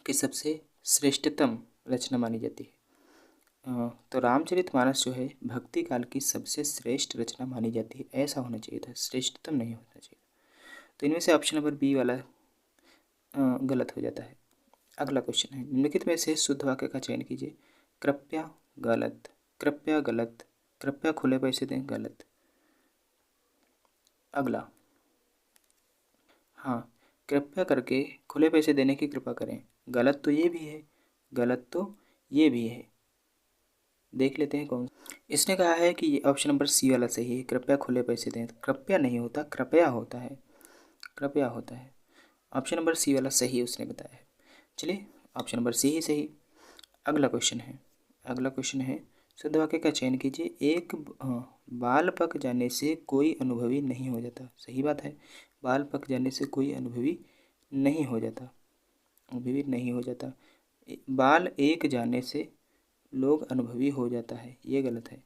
कि सबसे श्रेष्ठतम रचना मानी जाती है। तो रामचरितमानस जो है भक्ति काल की सबसे श्रेष्ठ रचना मानी जाती है, ऐसा होना चाहिए था, श्रेष्ठतम नहीं होना चाहिए। तो इनमें से ऑप्शन नंबर बी वाला गलत हो जाता है। अगला क्वेश्चन है, निम्नलिखित में से शुद्ध वाक्य का चयन कीजिए। कृपया गलत, कृपया गलत, कृपया खुले पैसे दें गलत। अगला, हाँ, कृपया करके खुले पैसे देने की कृपा करें, गलत तो ये भी है, गलत तो ये भी है। देख लेते हैं कौन। इसने कहा है कि ये ऑप्शन नंबर सी वाला सही है, कृपया खुले पैसे दें। कृपया नहीं होता, कृपया होता है, कृपया होता है। ऑप्शन नंबर सी वाला सही उसने बताया है। चलिए, ऑप्शन नंबर सी ही सही। अगला क्वेश्चन है, अगला क्वेश्चन है, शुद्ध वाक्य का चयन कीजिए। एक बाल पक जाने से कोई अनुभवी नहीं हो जाता, सही बात है। बाल पक जाने से कोई अनुभवी नहीं हो जाता, अनुभवी नहीं हो जाता। बाल एक जाने से लोग अनुभवी हो जाता है, ये गलत है।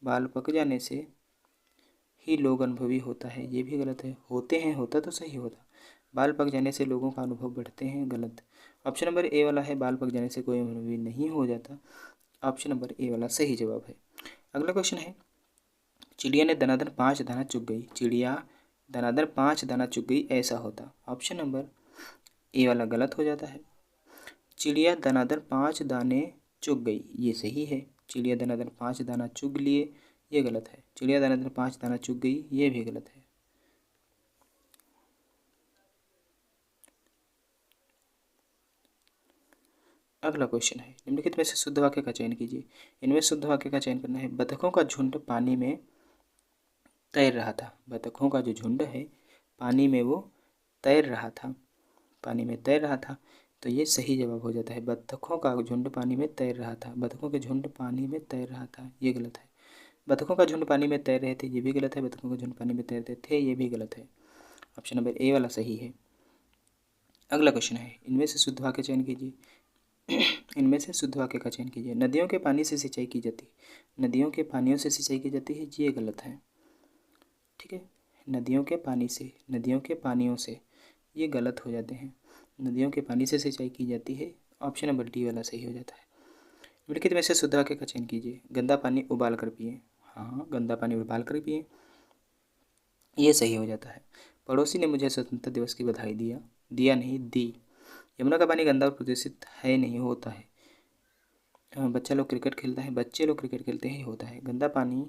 बाल पक जाने से ही लोग अनुभवी होता है, ये भी गलत है। होते हैं होता तो सही होता, बाल पक जाने से लोगों का अनुभव बढ़ते हैं, गलत। ऑप्शन नंबर ए वाला है, बाल पक जाने से कोई अनुभवी नहीं हो जाता, ऑप्शन नंबर ए वाला सही जवाब है। अगला क्वेश्चन है, चिड़िया ने दनादन 5 दाना चुग गई, चिड़िया दनादन 5 दाना चुग गई, ऐसा होता। ऑप्शन नंबर ए वाला गलत हो जाता है। चिड़िया दनादन 5 दाने चुग गई, ये सही है। चिड़िया दनादन 5 दाना चुग लिए, ये गलत है। चिड़िया दनादन 5 दाना चुग गई, ये भी गलत है। अगला क्वेश्चन है, निम्नलिखित में से शुद्ध वाक्य का चयन कीजिए। इनमें शुद्ध वाक्य का चयन करना है। बतखों का झुंड पानी में तैर रहा था, बतखों का जो झुंड है पानी में वो तैर रहा था, पानी में तैर रहा था। तो ये सही जवाब हो जाता है, बतखों का झुंड पानी में तैर रहा था, बतखों के झुंड पानी में तैर रहा था, ये गलत है। बतखों का झुंड पानी में तैर रहे थे, ये भी गलत है। बतखों का झुंड पानी में तैरते थे, ये भी गलत है। ऑप्शन नंबर ए वाला सही है। अगला क्वेश्चन है, इनमें से शुद्ध वाक्य चयन कीजिए। इनमें से शुद्ध वाक्य का चयन कीजिए। नदियों के पानी से सिंचाई की जाती है, नदियों के पानियों से सिंचाई की जाती है, ये गलत है। ठीक है, नदियों के पानी से, नदियों के पानियों से, ये गलत हो जाते हैं। नदियों के पानी से सिंचाई की जाती है, ऑप्शन नंबर डी वाला सही हो जाता है। निम्नलिखित में से शुद्ध वाक्य का चयन कीजिए। गंदा पानी उबाल कर पिए, हाँ, गंदा पानी उबाल कर पिए, ये सही हो जाता है। पड़ोसी ने मुझे स्वतंत्रता दिवस की बधाई दिया, दिया नहीं दी। यमुना का पानी गंदा और प्रदूषित है नहीं, होता है। बच्चा लोग क्रिकेट खेलता है, बच्चे लोग क्रिकेट खेलते हैं, होता है। गंदा पानी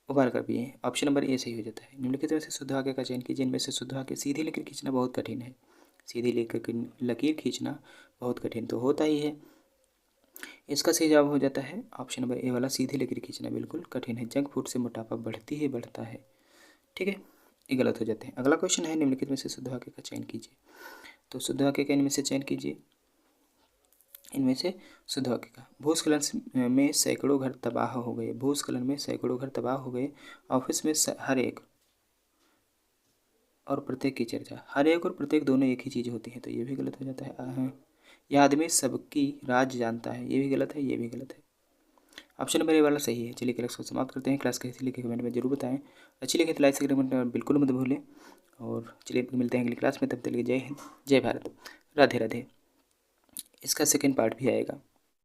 उबाल कर पिए, ऑप्शन नंबर ए सही हो जाता है। निम्नलिखित में से शुद्ध वाक्य का चयन कीजिए। इनमें से शुद्ध वाक्य, सीधी लकीर खींचना बहुत कठिन है, सीधी लकीर खींचना बहुत कठिन तो होता ही है। इसका सही जवाब हो जाता है ऑप्शन नंबर ए वाला, सीधे लेकर खींचना बिल्कुल कठिन है। जंक फूड से मोटापा बढ़ती है बढ़ता है। ठीक है, ये गलत हो जाते हैं। अगला क्वेश्चन है, निम्नलिखित में से शुद्ध वाक्य का चयन कीजिए। तो शुद्ध वाक्य का इनमें से चयन कीजिए। इनमें से शुद्ध वाक्य का, भूस्खलन में सैकड़ों घर तबाह हो गए। भूस्खलन में सैकड़ों घर तबाह हो गए। ऑफिस में हर एक और प्रत्येक की चर्चा। हर एक और प्रत्येक दोनों एक ही चीज़ होती है, तो ये भी गलत हो जाता है। यह आदमी सबकी राज जानता है, ये भी गलत है, ये भी गलत है। ऑप्शन नंबर ए वाला सही है। चलिए क्लास को समाप्त करते हैं। क्लास कैसी लगी कमेंट में जरूर बताएं। अच्छी लगी तो लाइक से कमेंट बिल्कुल मत भूलें। और चलिए मिलते हैं अगली क्लास में, तब तक के लिए जय हिंद जय भारत, राधे राधे। इसका सेकेंड पार्ट भी आएगा।